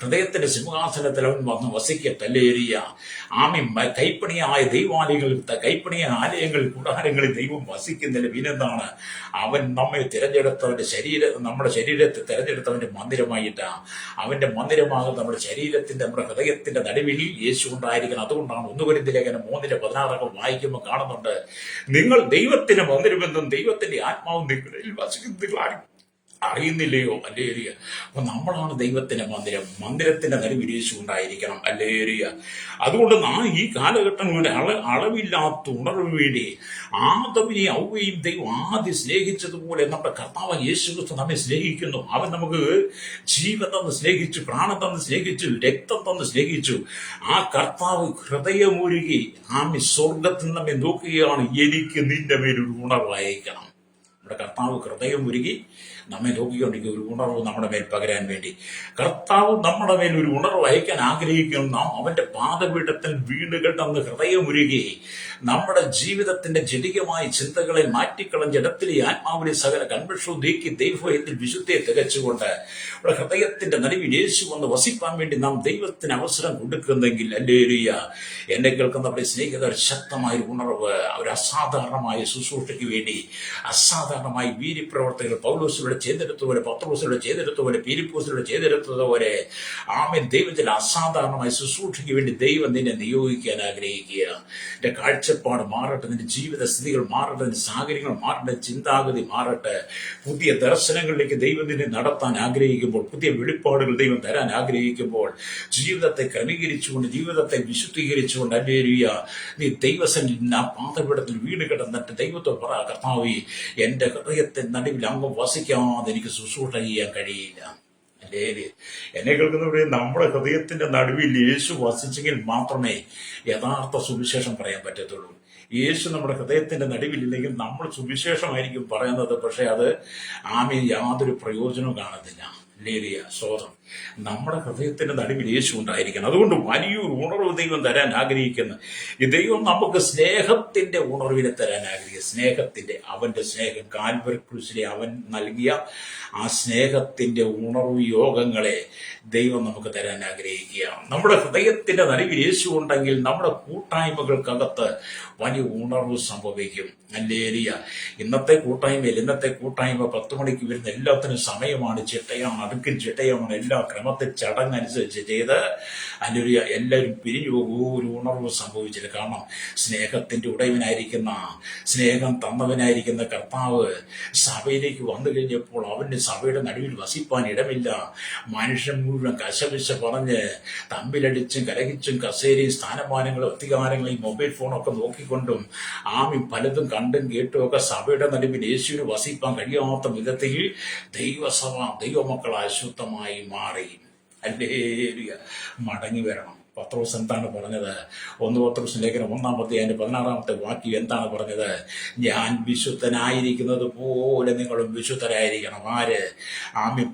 S1: ഹൃദയത്തിന്റെ സിംഹാസനത്തിൽ അവൻ വന്ന് വസിക്കട്ടെ. ഹല്ലേലൂയ. ആമേൻ. കൈപ്പണിയായ ദൈവാലയങ്ങളിൽ, കൈപ്പണിയ ആലയങ്ങളിൽ, കൂടാരങ്ങളിൽ ദൈവം വസിക്കുന്നില്ല. പിന്നെന്താണ്? അവൻ നമ്മെ തിരഞ്ഞെടുത്തവന്റെ നമ്മുടെ ശരീരത്തെ തിരഞ്ഞെടുത്തവന്റെ മന്ദിരമായിട്ടാണ്. അവന്റെ മന്ദിരമാകുന്ന നമ്മുടെ ശരീരത്തിന്റെ, നമ്മുടെ ഹൃദയത്തിന്റെ നടുവിൽ യേശു ഉണ്ടായിരിക്കണം. അതുകൊണ്ടാണ് 1 കൊരിന്ത്യർ ലേഖനം 3:16 വായിക്കുമ്പോൾ കാണുന്നുണ്ട്, നിങ്ങൾ ദൈവത്തിന്റെ മന്ദിരമെന്നും ദൈവത്തിന്റെ ആത്മാവും നിങ്ങളിൽ വസിക്കുന്ന നിങ്ങൾ അറിയുന്നില്ലയോ? ഹല്ലേലൂയ. അപ്പൊ നമ്മളാണ് ദൈവത്തിന്റെ മന്ദിരം. മന്ദിരത്തിന്റെ നടുവിൽ യേശു ഉണ്ടായിരിക്കണം. ഹല്ലേലൂയ. അതുകൊണ്ട് ഈ കാലഘട്ടങ്ങളുടെ അളവില്ലാത്ത ഉണർവ് വേണ്ടി ആദമിനെയും ഔവ്വയെയും ദൈവം ആദ്യം സ്നേഹിച്ചതുപോലെ നമ്മുടെ കർത്താവ് യേശുക്രിസ്തു നമ്മെ സ്നേഹിക്കുന്നു. അവൻ നമുക്ക് ജീവൻ തന്ന് സ്നേഹിച്ചു, പ്രാണം തന്ന് സ്നേഹിച്ചു, രക്തം തന്ന് സ്നേഹിച്ചു. ആ കർത്താവ് ഹൃദയമുരുകി സ്വർഗത്തിൽ നമ്മെ നോക്കുകയാണ്, എനിക്ക് നിന്റെ മേലൊരു ഉണർവ് അയക്കണം. നമ്മുടെ കർത്താവ് ഹൃദയമുരുകി നമ്മെ നോക്കിക്കൊണ്ടിരിക്കുക, ഒരു ഉണർവ് നമ്മുടെ മേൽ പകരാൻ വേണ്ടി. കർത്താവ് നമ്മുടെ മേൽ ഒരു ഉണർവ് അയക്കാൻ ആഗ്രഹിക്കുന്നു. നാം അവന്റെ പാദപീഠത്തിൽ വീടുകെട്ടെന്ന് ഹൃദയമുരുകി നമ്മുടെ ജീവിതത്തിന്റെ ജടികമായ ചിന്തകളെ മാറ്റിക്കളഞ്ഞ് ഇടത്തിലെ ആത്മാവിലെ സകല കൺവെൻഷവും നീക്കി ദൈവത്തിൽ വിശുദ്ധിയെ തികച്ചുകൊണ്ട് നമ്മുടെ ഹൃദയത്തിന്റെ നടുവിൽ യേശു വന്ന് വസിപ്പാൻ വേണ്ടി നാം ദൈവത്തിന് അവസരം കൊടുക്കുന്നെങ്കിൽ, ഹല്ലേലൂയ, എന്നെ കേൾക്കുന്ന നമ്മുടെ സ്നേഹിത, ഒരു ശക്തമായ ഉണർവ്, ഒരു അസാധാരണമായ ശുശ്രൂഷയ്ക്ക് വേണ്ടി അസാധാരണമായ വീര്യപ്രവർത്തികൾ പൗലോസിലൂടെ ചെയ്തെടുത്തതുപോലെ, പത്രോസിലൂടെ ചെയ്തെടുത്തതുപോലെ, പീലിപ്പോസിലൂടെ ചെയ്തെടുത്തതുപോലെ, ആമേൻ, ദൈവത്തിൽ അസാധാരണമായ ശുശ്രൂഷയ്ക്ക് വേണ്ടി ദൈവം നിന്നെ നിയോഗിക്കാൻ ആഗ്രഹിക്കുക. എന്റെ കാഴ്ചപ്പാട് മാറട്ടെ, നിന്റെ ജീവിത സ്ഥിതികൾ മാറട്ടെ, നിന്റെ സാഹചര്യങ്ങൾ മാറട്ടെ, ചിന്താഗതി മാറട്ടെ. പുതിയ ദർശനങ്ങളിലേക്ക് ദൈവം നിന്നെ നടത്താൻ ആഗ്രഹിക്കുമ്പോൾ, പുതിയ വെളിപ്പാടുകൾ ദൈവം തരാൻ ആഗ്രഹിക്കുമ്പോൾ, ജീവിതത്തെ ക്രമീകരിച്ചുകൊണ്ട്, ജീവിതത്തെ വിശുദ്ധീകരിച്ചുകൊണ്ട്, ഹല്ലേലൂയ, നീ ദൈവസന്നിധിയിൽ ആ പാദപീഠത്തിൽ വീണ് കിടന്നിട്ട് ദൈവത്തോട് പറ, കർത്താവേ, എന്റെ ഹൃദയത്തിന്റെ നടുവിൽ അങ്ങ് വസിക്കാതെ എനിക്ക് ശുശ്രൂഷ ചെയ്യാൻ കഴിയില്ല. അല്ലേ? എന്നെ കേൾക്കുന്നവരെ, നമ്മുടെ ഹൃദയത്തിന്റെ നടുവിൽ യേശു വസിച്ചെങ്കിൽ മാത്രമേ യഥാർത്ഥ സുവിശേഷം പറയാൻ പറ്റത്തുള്ളൂ. യേശു നമ്മുടെ ഹൃദയത്തിന്റെ നടുവിലില്ലെങ്കിൽ നമ്മൾ സുവിശേഷമായിരിക്കും പറയുന്നത്, പക്ഷെ അത് യാതൊരു പ്രയോജനവും കാണത്തില്ല. ഹല്ലേലൂയ, സ്തോത്രം. നമ്മുടെ ഹൃദയത്തിന്റെ നടുവിൽ യേശു ഉണ്ടായിരിക്കണം. അതുകൊണ്ട് വലിയൊരു ഉണർവ് ദൈവം തരാൻ ആഗ്രഹിക്കുന്നു. ഈ ദൈവം നമുക്ക് സ്നേഹത്തിന്റെ ഉണർവിനെ തരാൻ ആഗ്രഹിക്കുക. സ്നേഹത്തിന്റെ, അവന്റെ സ്നേഹം, കാൽവരി ക്രൂശിലെ അവൻ നൽകിയ ആ സ്നേഹത്തിന്റെ ഉണർവ് യോഗങ്ങളെ ദൈവം നമുക്ക് തരാൻ ആഗ്രഹിക്കുക. നമ്മുടെ ഹൃദയത്തിന്റെ നടുവിൽ യേശു ഉണ്ടെങ്കിൽ നമ്മുടെ കൂട്ടായ്മകൾക്കകത്ത് വലിയ ഉണർവ് സംഭവിക്കും. ഹല്ലേലൂയ. ഇന്നത്തെ കൂട്ടായ്മ 10 മണിക്ക് വരുന്ന എല്ലാത്തിനും സമയമാണ്, ചിട്ടയാണ്, അടുക്കും ചിട്ടയാണ്, എല്ലാ ക്രമത്തിൽ ചടങ്ങനുസരിച്ച് ചെയ്ത് ഹല്ലേലൂയ എല്ലാവരും പിരിഞ്ഞു പോകും. ഒരു ഉണർവ് സംഭവിച്ചില്ല. കാരണം സ്നേഹത്തിന്റെ ഉടയവനായിരിക്കുന്ന, സ്നേഹം തന്നവനായിരിക്കുന്ന കർത്താവ് സഭയിലേക്ക് വന്നു കഴിഞ്ഞപ്പോൾ അവന്റെ സഭയുടെ നടുവിൽ വസിപ്പാൻ ഇടമില്ല. മനുഷ്യൻ മുഴുവൻ കശപിശ പറഞ്ഞ് തമ്മിലടിച്ചും കലഹിച്ചും കസേരയും സ്ഥാനമാനങ്ങളും അധികാരങ്ങളെയും മൊബൈൽ ഫോണൊക്കെ നോക്കിക്കൊണ്ടും പലതും കണ്ടും കേട്ടും ഒക്കെ സഭയുടെ നടുവിൽ യേശുവിന് വസിപ്പാൻ കഴിയാത്ത വിധത്തിൽ ദൈവസഭ, ദൈവമക്കൾ അശുദ്ധമായി മാറി. ഹല്ലേലൂയ. മടങ്ങി വരണം. പത്രോസ് എന്താണ് പറഞ്ഞത്? 1 പത്രോസ് ലേഖനം 1-ാമത്തെ വാക്യം എന്താണ് പറഞ്ഞത്? ഞാൻ വിശുദ്ധനായിരിക്കുന്നത് പോലെ നിങ്ങളും വിശുദ്ധരായിരിക്കണം. ആര്?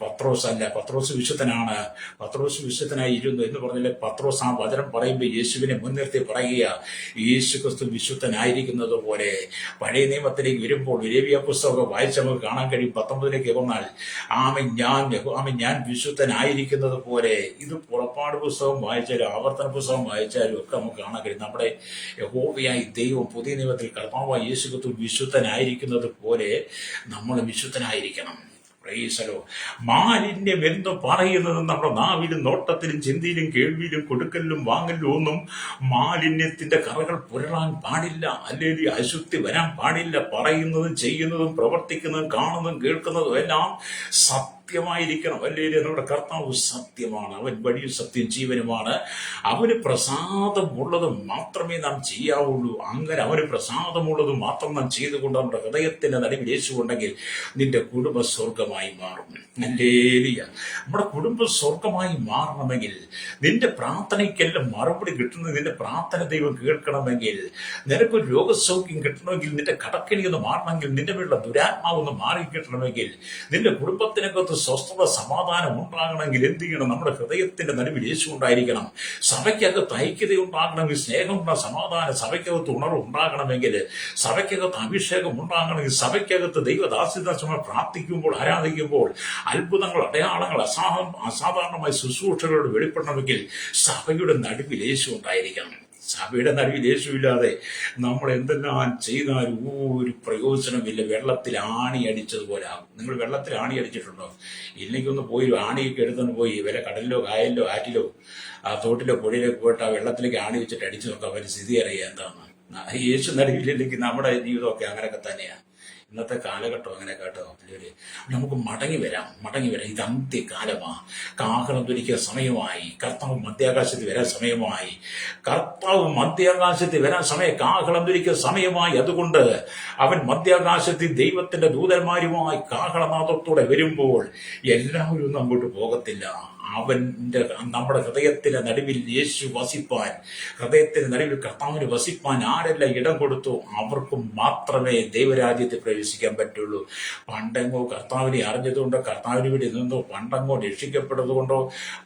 S1: പത്രോസ് അല്ല. പത്രോസ് വിശുദ്ധനാണ്. പത്രോസ് വിശുദ്ധനായിരുന്നു എന്ന് പറഞ്ഞാൽ പത്രോസ് ആ വചനം പറയുമ്പോൾ യേശുവിനെ മുൻനിർത്തി പറയുക, യേശു ക്രിസ്തു വിശുദ്ധനായിരിക്കുന്നത് പോലെ. പഴയ നിയമത്തിലേക്ക് വരുമ്പോൾ ലേവ്യ പുസ്തകമൊക്കെ വായിച്ച് നമുക്ക് കാണാൻ കഴിയും. 19 വന്നാൽ ഞാൻ വിശുദ്ധനായിരിക്കുന്നത് പോലെ. ഇത് പുറപ്പാട് പുസ്തകം വായിച്ചാലും ആവർത്തന പുസ്തകം വായിച്ചാലും ഒക്കെ നമുക്ക് കാണാൻ കഴിയും. നമ്മുടെ യഹോവയായ ദൈവം പുതിയ നിയമത്തിൽ കർത്താവായ യേശു ക്രിസ്തു വിശുദ്ധനായിരിക്കുന്നത് പോലെ നമ്മൾ വിശുദ്ധനായിരിക്കണം. പ്രൈസലോ. മാലിന്യം എന്ന് പറയുന്നത് നമ്മുടെ നാവിലും നോട്ടത്തിലും ചിന്തയിലും കേൾവിയിലും കൊടുക്കലിലും വാങ്ങലിലും ഒന്നും മാലിന്യത്തിന്റെ കറകൾ പുരളാൻ പാടില്ല. അല്ലെങ്കിൽ അശുദ്ധി വരാൻ പാടില്ല. പറയുന്നതും ചെയ്യുന്നതും പ്രവർത്തിക്കുന്നതും കാണുന്നതും കേൾക്കുന്നതും എല്ലാം സത്യമായിരിക്കണം. അല്ലെങ്കിൽ നമ്മുടെ കർത്താവ് സത്യമാണ്, അവൻ വഴിയും സത്യം ജീവനുമാണ്. അവന് പ്രസാദമുള്ളത് മാത്രമേ നാം ചെയ്യാവുള്ളൂ. അങ്ങനെ അവന് പ്രസാദമുള്ളത് മാത്രം നാം ചെയ്തുകൊണ്ട് നമ്മുടെ ഹൃദയത്തിന്റെ നടുവിൽ യേശുണ്ടെങ്കിൽ നിന്റെ കുടുംബ സ്വർഗമായി മാറും. ഹല്ലേലൂയ. നമ്മുടെ കുടുംബ സ്വർഗമായി മാറണമെങ്കിൽ, നിന്റെ പ്രാർത്ഥനയ്ക്കെല്ലാം മറുപടി കിട്ടുന്നത്, നിന്റെ പ്രാർത്ഥന ദൈവം കേൾക്കണമെങ്കിൽ, നിനക്കൊരു രോഗസൗഖ്യം കിട്ടണമെങ്കിൽ, നിന്റെ കടക്കിണി ഒന്ന് മാറണമെങ്കിൽ, നിന്റെ വീട്ടിലെ ദുരാത്മാവ് ഒന്ന് മാറി കിട്ടണമെങ്കിൽ, നിന്റെ കുടുംബത്തിനകത്ത് സ്വസ്ഥത സമാധാനം ഉണ്ടാകണമെങ്കിൽ എന്ത് ചെയ്യണം? നമ്മുടെ ഹൃദയത്തിന്റെ നടുവിൽ യേശു ഉണ്ടായിരിക്കണം. സഭയ്ക്കകത്ത് ഐക്യത ഉണ്ടാകണമെങ്കിൽ, സ്നേഹമുള്ള സമാധാനം, സഭയ്ക്കകത്ത് ഉണർവ് ഉണ്ടാകണമെങ്കിൽ, സഭയ്ക്കകത്ത് അഭിഷേകം ഉണ്ടാകണമെങ്കിൽ, സഭയ്ക്കകത്ത് ദൈവദാസ്യദാസന്മാർ പ്രാർത്ഥിക്കുമ്പോൾ, ആരാധിക്കുമ്പോൾ അത്ഭുതങ്ങൾ, അടയാളങ്ങൾ, അസാധാരണമായ ശുശ്രൂഷകളോട് വെളിപ്പെടണമെങ്കിൽ സഭയുടെ നടുവിൽ യേശു ഉണ്ടായിരിക്കണം. സഭയുടെ നടുവിൽ യേശുവില്ലാതെ നമ്മൾ എന്തെല്ലാം ചെയ്താലും ഒരു പ്രയോജനമില്ല. വെള്ളത്തിൽ ആണി അടിച്ചതുപോലെ ആകും. നിങ്ങൾ വെള്ളത്തിൽ ആണി അടിച്ചിട്ടുണ്ടോ? ഇല്ലെങ്കിൽ ഒന്ന് പോയി ആണിയൊക്കെ എടുത്തുകൊണ്ട് പോയി വല്ല കടലിലോ കായലിലോ ആറ്റിലോ തോട്ടിലോ പുഴയിലോ പോയിട്ട് ആ വെള്ളത്തിലേക്ക് ആണി വെച്ചിട്ട് അടിച്ചു നോക്കാം. അവന് സ്ഥിതി അറിയാം എന്താണ്. യേശു നടുവിലില്ലെങ്കിൽ നമ്മുടെ ജീവിതമൊക്കെ അങ്ങനെയൊക്കെ തന്നെയാണ്. ഇന്നത്തെ കാലഘട്ടം അങ്ങനെ കേട്ടോ. നമുക്ക് മടങ്ങി വരാം. ഇത് അന്ത്യകാലമാണ്. കാഹളം ധ്വനിക്കുക സമയമായി. കർത്താവ് മധ്യാകാശത്ത് വരാൻ സമയമായി. കാഹളം ധ്വനിക്കുക സമയമായി. അതുകൊണ്ട് അവൻ മധ്യാകാശത്തിൽ ദൈവത്തിന്റെ ദൂതന്മാരുമായി കാഹളനാദത്തോടെ വരുമ്പോൾ എല്ലാവരും ഒന്നും അങ്ങോട്ട് പോകത്തില്ല. നമ്മുടെ ഹൃദയത്തിന്റെ നടുവിൽ യേശു വസിപ്പാൻ, ഹൃദയത്തിന്റെ നടുവിൽ കർത്താവിന് വസിപ്പാൻ ആരെല്ലാം ഇടം കൊടുത്തു അവർക്ക് മാത്രമേ ദൈവരാജ്യത്തിൽ പ്രവേശിക്കാൻ പറ്റുള്ളൂ. പണ്ടെങ്ങോ കർത്താവിനെ അറിഞ്ഞതുകൊണ്ടോ, കർത്താവിന് വേണ്ടി നിന്നോ, പണ്ടെങ്ങോ രക്ഷിക്കപ്പെട്ടതുകൊണ്ടോ,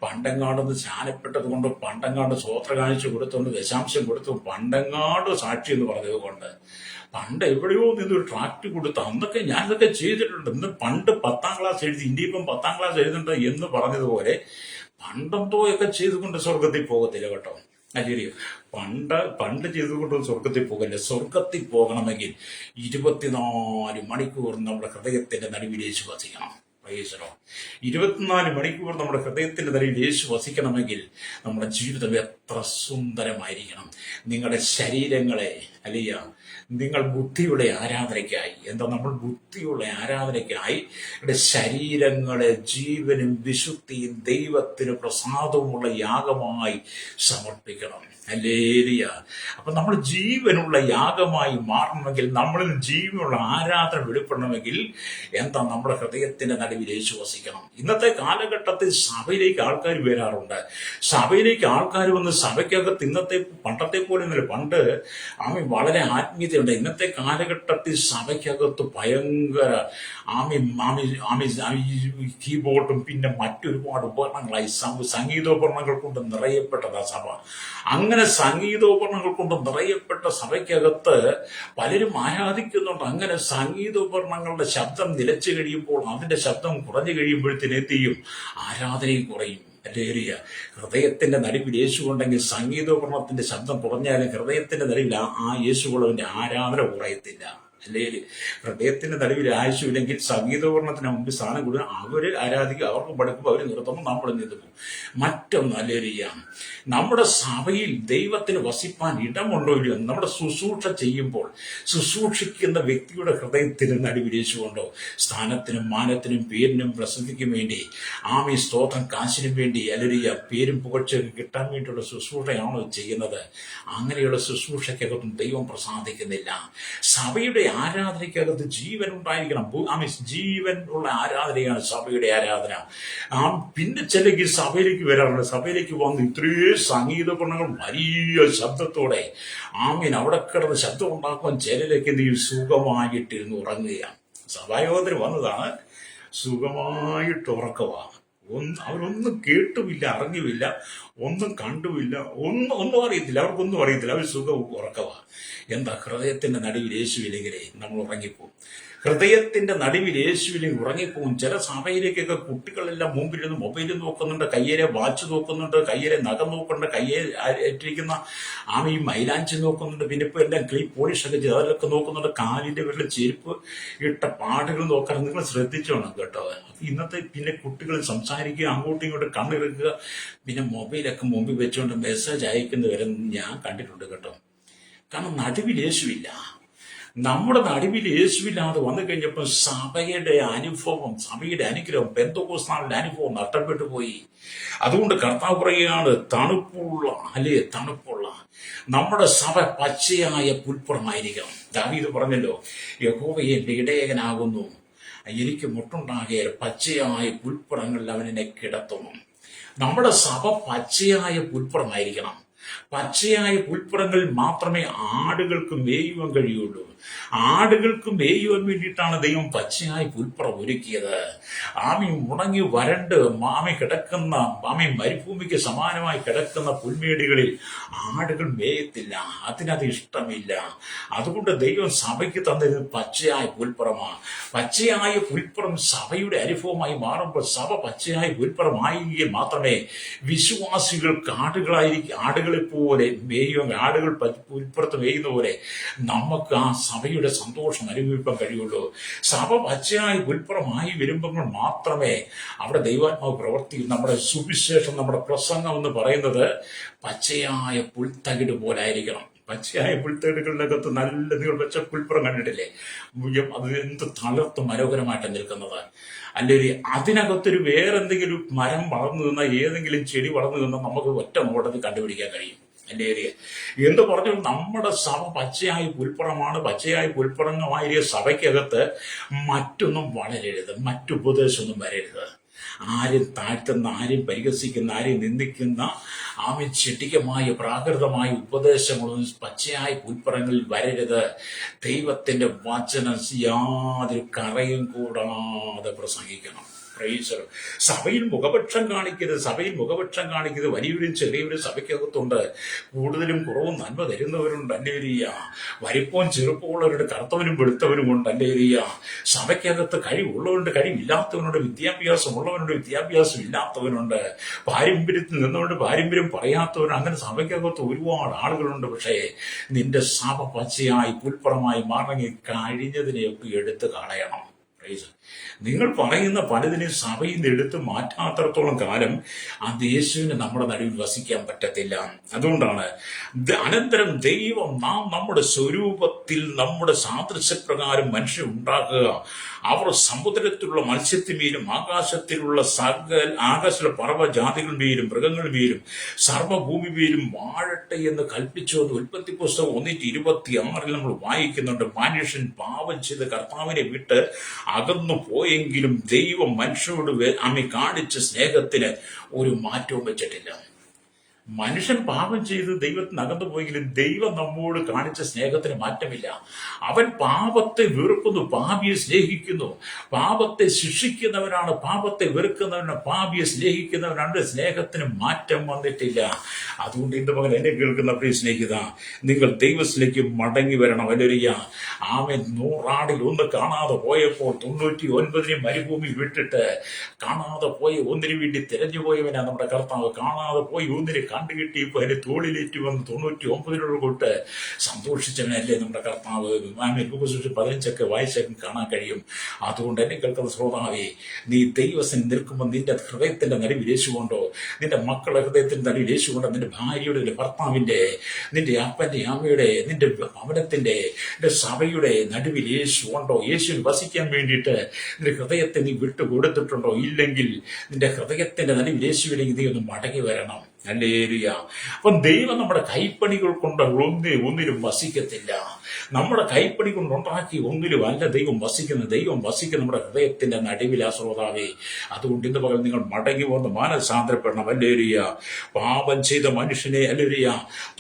S1: പണ്ടെങ്ങാണ്ടൊന്ന് സ്നാനപ്പെട്ടത് കൊണ്ടോ, പണ്ടെങ്ങാണ്ട് സ്വോത്ര കാണിച്ചു കൊടുത്തുകൊണ്ട് ദശാംശം കൊടുത്തു, പണ്ടെങ്ങാണ്ട് സാക്ഷി എന്ന് പറഞ്ഞത് കൊണ്ട്, പണ്ട് എവിടെയോ നിന്നൊരു ട്രാക്ട് കൊടുത്തു, അന്നൊക്കെ ഞാനിതൊക്കെ ചെയ്തിട്ടുണ്ട്. ഇന്ന് പണ്ട് 10ാം ക്ലാസ് എഴുതി, ഇനിയിപ്പം 10ാം ക്ലാസ് എഴുതുന്നുണ്ട് എന്ന് പറഞ്ഞതുപോലെ പണ്ടെന്തോയൊക്കെ ചെയ്തുകൊണ്ട് സ്വർഗത്തിൽ പോകത്തില്ല കേട്ടോ. ശരിയോ? പണ്ട് ചെയ്തുകൊണ്ട് സ്വർഗത്തിൽ പോകല്ലേ. സ്വർഗത്തിൽ പോകണമെങ്കിൽ 24 മണിക്കൂർ നമ്മുടെ ഹൃദയത്തിന്റെ നടുവിൽ യേശു വസിക്കണം. 24 മണിക്കൂർ നമ്മുടെ ഹൃദയത്തിന്റെ നടുവിൽ യേശു വസിക്കണമെങ്കിൽ നമ്മുടെ ജീവിതം എത്ര സുന്ദരമായിരിക്കണം. നിങ്ങളുടെ ശരീരങ്ങളെ അല്ലയ്യ, നിങ്ങൾ ബുദ്ധിയുടെ ആരാധനയ്ക്കായി, നമ്മൾ ബുദ്ധിയുള്ള ആരാധനയ്ക്കായി ശരീരങ്ങളെ ജീവനും വിശുദ്ധിയും ദൈവത്തിന് പ്രസാദവുമുള്ള യാഗമായി സമർപ്പിക്കണം. ഹല്ലേലൂയ. അപ്പൊ നമ്മൾ ജീവനുള്ള യാഗമായി മാറണമെങ്കിൽ, നമ്മളിൽ ജീവനുള്ള ആരാധന വെളിപ്പെടണമെങ്കിൽ നമ്മുടെ ഹൃദയത്തിന്റെ നടുവിൽ യേശു വസിക്കണം. ഇന്നത്തെ കാലഘട്ടത്തിൽ സഭയിലേക്ക് ആൾക്കാർ വരാറുണ്ട്. സഭയിലേക്ക് ആൾക്കാർ വന്ന് സഭയ്ക്കകത്ത് പണ്ടത്തെ പോലെ ഒന്നുമില്ല. പണ്ട് വളരെ ആത്മീയതയുണ്ട്. ഇന്നത്തെ കാലഘട്ടത്തിൽ സഭയ്ക്കകത്ത് ഭയങ്കര കീബോർഡും പിന്നെ മറ്റൊരുപാട് ഉപകരണങ്ങളായി, സംഗീതോപകരണങ്ങൾ കൊണ്ട് നിറയപ്പെട്ടതാ സഭ. അങ്ങനെ സംഗീതോപകരണങ്ങൾ കൊണ്ട് നിറയപ്പെട്ട സഭയ്ക്കകത്ത് പലരും ആരാധിക്കുന്നുണ്ട്. അങ്ങനെ സംഗീതോപകരണങ്ങളുടെ ശബ്ദം നിലച്ചു കഴിയുമ്പോൾ, അതിന്റെ ശബ്ദം കുറഞ്ഞു കഴിയുമ്പോഴത്തേനെത്തിയും ആരാധനയും കുറയും. ഹല്ലേലൂയ. ഹൃദയത്തിന്റെ നടുവിൽ യേശു ഉണ്ടെങ്കിൽ സംഗീതോപകരണത്തിന്റെ ശബ്ദം കുറഞ്ഞാലും ഹൃദയത്തിന്റെ നടുവിൽ ആ യേശുവുള്ളവന്റെ ആരാധന കുറയത്തില്ല. അല്ലെങ്കിൽ ഹൃദയത്തിന്റെ നടുവിൽ യേശുവില്ലെങ്കിൽ സംഗീതോപകരണത്തിന് മുമ്പ് സ്ഥാനം കൊടുക്കുക. അവര് ആരാധിക്കുക, അവർക്ക് പഠിക്കുമ്പോൾ അവർ നിർത്തുമ്പോൾ നമ്മൾ നിൽക്കും. മറ്റൊന്ന് ഹല്ലേലൂയ, നമ്മുടെ സഭയിൽ ദൈവത്തിന് വസിപ്പാൻ ഇടമുണ്ടോ ഇല്ലയോ? നമ്മുടെ ശുശ്രൂഷ ചെയ്യുമ്പോൾ ശുശ്രൂഷിക്കുന്ന വ്യക്തിയുടെ ഹൃദയത്തിന് നടുവിൽ യേശുണ്ടോ? സ്ഥാനത്തിനും മാനത്തിനും പേരിനും പ്രസിദ്ധിക്കും വേണ്ടി, സ്തോത്രം കാശിനും വേണ്ടി, ഹല്ലേലൂയ, പേരും പുകഴ്ചയൊക്കെ കിട്ടാൻ വേണ്ടിയുള്ള ശുശ്രൂഷയാണോ ചെയ്യുന്നത്? അങ്ങനെയുള്ള ശുശ്രൂഷയ്ക്കകത്തും ദൈവം പ്രസാദിക്കുന്നില്ല. സഭയുടെ ആരാധനയ്ക്കകത്ത് ജീവൻ ഉണ്ടായിരിക്കണം. ജീവൻ ഉള്ള ആരാധനയാണ് സഭയുടെ ആരാധന. പിന്നെ ചിലക്ക് സഭയിലേക്ക് വരാറുണ്ട്. സഭയിലേക്ക് വന്ന് ഇത്രയും സംഗീതപണങ്ങൾ വലിയ ശബ്ദത്തോടെ അവിടെ കിടന്ന് ശബ്ദം ഉണ്ടാക്കുവാൻ ചിലരൊക്കെ എന്തെങ്കിലും സുഖമായിട്ടിരുന്ന് ഉറങ്ങുകയാണ്. സഭായോഗത്തിന് വന്നതാണ്, സുഖമായിട്ട് ഉറക്കമാണ്. അവരൊന്നും കേട്ടുമില്ല, അറിഞ്ഞുമില്ല, ഒന്നും കണ്ടുമില്ല, ഒന്നും അറിയത്തില്ല, അവർക്കൊന്നും അറിയത്തില്ല. അവർ സുഖം ഉറക്കമാണ്. ഹൃദയത്തിന്റെ നടുവിൽ യേശുവില്ലെങ്കിലേ നമ്മൾ ഉറങ്ങിപ്പോവും. ഹൃദയത്തിന്റെ നടുവിൽ യേശുവിലേക്ക് ഉറങ്ങിപ്പോകും. ചില സഭയിലേക്കൊക്കെ കുട്ടികളെല്ലാം മുമ്പിലിരുന്ന് മൊബൈൽ നോക്കുന്നുണ്ട്, കയ്യിലെ വാച്ച് നോക്കുന്നുണ്ട്, കയ്യിലെ നഖം നോക്കുന്നുണ്ട്, കയ്യെ ഏറ്റിരിക്കുന്ന ഈ മൈലാഞ്ചി നോക്കുന്നുണ്ട്, പിന്നെ ഇപ്പൊ എല്ലാം ക്ലീൻ പോളിഷൊക്കെ ചെയ്ത് അതിലൊക്കെ നോക്കുന്നുണ്ട്, കാലിന്റെ വീട്ടിൽ ചെരുപ്പ് ഇട്ട പാടുകൾ നോക്കാൻ നിങ്ങൾ ശ്രദ്ധിച്ചോണം കേട്ടോ. ഇന്നത്തെ പിന്നെ കുട്ടികൾ സംസാരിക്കുക, അങ്ങോട്ടും ഇങ്ങോട്ടും കണ്ണിറുക്കുക, പിന്നെ മൊബൈലൊക്കെ മുമ്പിൽ വെച്ചുകൊണ്ട് മെസ്സേജ് അയക്കുന്നവരെ ഞാൻ കണ്ടിട്ടുണ്ട് കേട്ടോ. കാരണം നടുവിൽ യേശുവില്ല. നമ്മുടെ നടുവിൽ യേശുവില്ലാതെ വന്നു കഴിഞ്ഞപ്പോൾ സഭയുടെ അനുഭവം, സഭയുടെ അനുഗ്രഹം, പെന്തക്കോസ്താവിന്റെ അനുഭവം നഷ്ടപ്പെട്ടു പോയി. അതുകൊണ്ട് കർത്താവ് പറയുകയാണ്, തണുപ്പുള്ള നമ്മുടെ സഭ പച്ചയായ പുൽപ്പുറമായിരിക്കണം. ദാവീദ് പറഞ്ഞല്ലോ, യഹോവ എന്റെ ഇടയകനാകുന്നു, എനിക്ക് മുട്ടുണ്ടാകിയ പച്ചയായ പുൽപ്പുറങ്ങളിൽ അവനെ കിടത്തുന്നു. നമ്മുടെ സഭ പച്ചയായ പുൽപ്പുറമായിരിക്കണം. പച്ചയായ പുൽപ്പുറങ്ങളിൽ മാത്രമേ ആടുകൾക്ക് മേയുവാൻ കഴിയുള്ളൂ. ആടുകൾക്ക് മേയുവാൻ വേണ്ടിയിട്ടാണ് ദൈവം പച്ചയായ പുൽപ്പുറം ഒരുക്കിയത്. ഉണങ്ങി വരണ്ട് കിടക്കുന്ന മരുഭൂമിക്ക് സമാനമായി കിടക്കുന്ന പുൽമേടുകളിൽ ആടുകൾ മേയത്തില്ല, അതിനത് ഇഷ്ടമില്ല. അതുകൊണ്ട് ദൈവം സഭയ്ക്ക് തന്നത് പച്ചയായ പുൽപ്പുറമാണ്. പച്ചയായ പുൽപ്പുറം സഭയുടെ അനുഭവമായി മാറുമ്പോൾ സഭ പച്ചയായ പുൽപ്പുറമായെങ്കിൽ മാത്രമേ വിശ്വാസികൾക്ക് ആടുകളെ പോലെ മേയുവാൻ, ആടുകൾ പുൽപ്പുറത്ത് മേയുന്ന പോലെ നമുക്ക് ആ സഭയുടെ സന്തോഷം അനുഭവിക്കാൻ കഴിയുള്ളൂ. സഭ പച്ചയായി പുൽപ്പുറമായി വരുമ്പോൾ മാത്രമേ അവിടെ ദൈവാത്മാവ് പ്രവർത്തിക്കും. നമ്മുടെ സുവിശേഷം, നമ്മുടെ പ്രസംഗം എന്ന് പറയുന്നത് പച്ചയായ പുൽത്തകിട് പോലെ ആയിരിക്കണം. പച്ചയായ പുൽത്തകിടുകളിനകത്ത് നല്ല നിങ്ങൾ വെച്ച പുൽപ്പുറം കണ്ടിട്ടില്ലേ? അത് എന്ത് തളർത്ത് മനോഹരമായിട്ട് നിൽക്കുന്നത്. അല്ലെങ്കിൽ അതിനകത്തൊരു വേറെന്തെങ്കിലും മരം വളർന്നു നിന്നാൽ, ഏതെങ്കിലും ചെടി വളർന്നു നിന്നാൽ നമുക്ക് ഒറ്റ നോട്ടത്തിൽ കണ്ടുപിടിക്കാൻ കഴിയും. അല്ലേ? എന്ത് പറഞ്ഞു, നമ്മുടെ സഭ പച്ചയായ പുൽപ്പുറമാണ്. പച്ചയായ പുൽപ്പുറമായിരിയ സഭയ്ക്കകത്ത് മറ്റൊന്നും വളരരുത്, മറ്റുപദേശമൊന്നും വരരുത്. ആരും താഴ്ത്തുന്ന, ആരും പരിഹസിക്കുന്ന, ആരും നിന്ദിക്കുന്ന ചെട്ടികമായ പ്രാകൃതമായ ഉപദേശങ്ങളൊന്നും പച്ചയായ പുൽപ്പുറങ്ങളിൽ വരരുത്. ദൈവത്തിന്റെ വചനം യാതൊരു കറയും കൂടാതെ പ്രസംഗിക്കണം. സഭയിൽ മുഖപക്ഷം കാണിക്കരുത്. വലിയവരും ചെറിയവരും സഭയ്ക്കകത്തുണ്ട്. കൂടുതലും കുറവും നന്മ തരുന്നവരുണ്ട്. അല്ലേരിയ. വലിപ്പവും ചെറുപ്പമുള്ളവരുടെ കറുത്തവനും വെളുത്തവനും ഉണ്ട്. അല്ലേരിയ. സഭയ്ക്കകത്ത് കഴിവുള്ളവരുണ്ട്, കഴിവില്ലാത്തവനുണ്ട്. വിദ്യാഭ്യാസമുള്ളവനുണ്ട്, വിദ്യാഭ്യാസം ഇല്ലാത്തവനുണ്ട്. പാരമ്പര്യത്തിൽ നിന്നുകൊണ്ട് പാരമ്പര്യം പറയാത്തവരുണ്ട്. അങ്ങനെ സഭയ്ക്കകത്ത് ഒരുപാട് ആളുകളുണ്ട്. പക്ഷേ നിന്റെ സഭ പച്ചയായി പുൽപ്പുറമായി മാറങ്ങി കഴിഞ്ഞതിനെയൊക്കെ എടുത്തു കളയണം. നിങ്ങൾ പറയുന്ന പലതിനെ സഭയിൽ നിന്ന് എടുത്ത് മാറ്റാത്തടത്തോളം കാലം ആ യേശുവിന് നമ്മുടെ നടുവിൽ വസിക്കാൻ പറ്റത്തില്ല. അതുകൊണ്ടാണ് അനന്തരം ദൈവം നാം നമ്മുടെ സ്വരൂപത്തിൽ നമ്മുടെ സാദൃശ്യപ്രകാരം മനുഷ്യൻ ഉണ്ടാക്കുക, അവർ സമുദ്രത്തിലുള്ള മത്സ്യത്തിന്മേലും ആകാശത്തിലുള്ള ആകാശത്തിലുള്ള പർവ്വജാതികൾ മേലും മൃഗങ്ങൾ മേലും സർവ്വഭൂമി മേലും വാഴട്ടെ എന്ന് കൽപ്പിച്ചു എന്ന് ഉൽപ്പത്തി പുസ്തകം 1:26 നമ്മൾ വായിക്കുന്നുണ്ട്. മനുഷ്യൻ പാപം ചെയ്ത് കർത്താവിനെ വിട്ട് അകന്നു പോയെങ്കിലും ദൈവം മനുഷ്യനോട് കാണിച്ച സ്നേഹത്തിന് ഒരു മാറ്റവും വെച്ചിട്ടില്ല. മനുഷ്യൻ പാപം ചെയ്ത് ദൈവത്തിന് അകന്നു പോയെങ്കിലും ദൈവം നമ്മോട് കാണിച്ച സ്നേഹത്തിന് മാറ്റമില്ല. അവൻ പാപത്തെ വെറുക്കുന്നു, പാപിയെ സ്നേഹിക്കുന്നു. പാപത്തെ ശിക്ഷിക്കുന്നവനാണ്, പാപത്തെ വെറുക്കുന്നവനാണ്, പാപിയെ സ്നേഹിക്കുന്നവനാണ്. സ്നേഹത്തിന് മാറ്റം വന്നിട്ടില്ല. അതുകൊണ്ട് ഇന്ന് പകൽ എന്നെ കേൾക്കുന്ന പ്രിയ സ്നേഹിത, നിങ്ങൾ ദൈവത്തിലേക്ക് മടങ്ങി വരണം. അല്ലേലൂയ. ആമേൻ. 100 1 കാണാതെ പോയപ്പോൾ 99 മരുഭൂമി വിട്ടിട്ട് കാണാതെ പോയ ഒന്നിനു വേണ്ടി തിരഞ്ഞു പോയവനാണ് നമ്മുടെ കർത്താവ്. കാണാതെ പോയി ഒന്നിന് കണ്ടുകിട്ടിയപ്പോൾ അതിന്റെ തോളിലേറ്റ് വന്ന് 99 കൊണ്ട് സന്തോഷിച്ചവനല്ലേ നമ്മുടെ കർത്താവ്. 15 വായിച്ചേക്കും കാണാൻ കഴിയും. അതുകൊണ്ട് എന്നെ കേൾക്കുന്ന ശ്രോതാവേ, നീ ദൈവത്തിൽ നിൽക്കുമ്പോൾ നിന്റെ ഹൃദയത്തിന്റെ നടുവിൽ യേശുകൊണ്ടോ, നിന്റെ മക്കളുടെ ഹൃദയത്തിന്റെ നടുവിൽ യേശുകൊണ്ടോ, നിന്റെ ഭാര്യയുടെ, ഭർത്താവിന്റെ, നിന്റെ അപ്പന്റെ, അമ്മയുടെ, നിന്റെ ഭവനത്തിന്റെ, നിന്റെ സഭയുടെ നടുവിൽ യേശുകൊണ്ടോ, യേശുവിൽ വസിക്കാൻ വേണ്ടിയിട്ട് നിന്റെ ഹൃദയത്തെ നീ വിട്ടുകൊടുത്തിട്ടുണ്ടോ? ഇല്ലെങ്കിൽ നിന്റെ ഹൃദയത്തിന്റെ നടുവിൽ യേശുവിലേക്ക് നീ ഒന്ന് മടങ്ങി വരണം. ഹല്ലേലൂയ. അപ്പം ദൈവം നമ്മുടെ കൈപ്പണികൾ കൊണ്ട് ഒന്നിലും വസിക്കത്തില്ല. നമ്മുടെ കൈപ്പണി കൊണ്ടുണ്ടാക്കി ഒന്നിലും അല്ല ദൈവം വസിക്കുന്നത്. ദൈവം വസിക്കുന്ന നമ്മുടെ ഹൃദയത്തിന്റെ നടുവിലാ ശ്രോതാവേ. അതുകൊണ്ട് ഇന്ന് പകൽ നിങ്ങൾ മടങ്ങി വന്ന് മാനസാന്തരപ്പെടണം. ഹല്ലേലൂയ. പാപം ചെയ്ത മനുഷ്യനെ ഹല്ലേലൂയ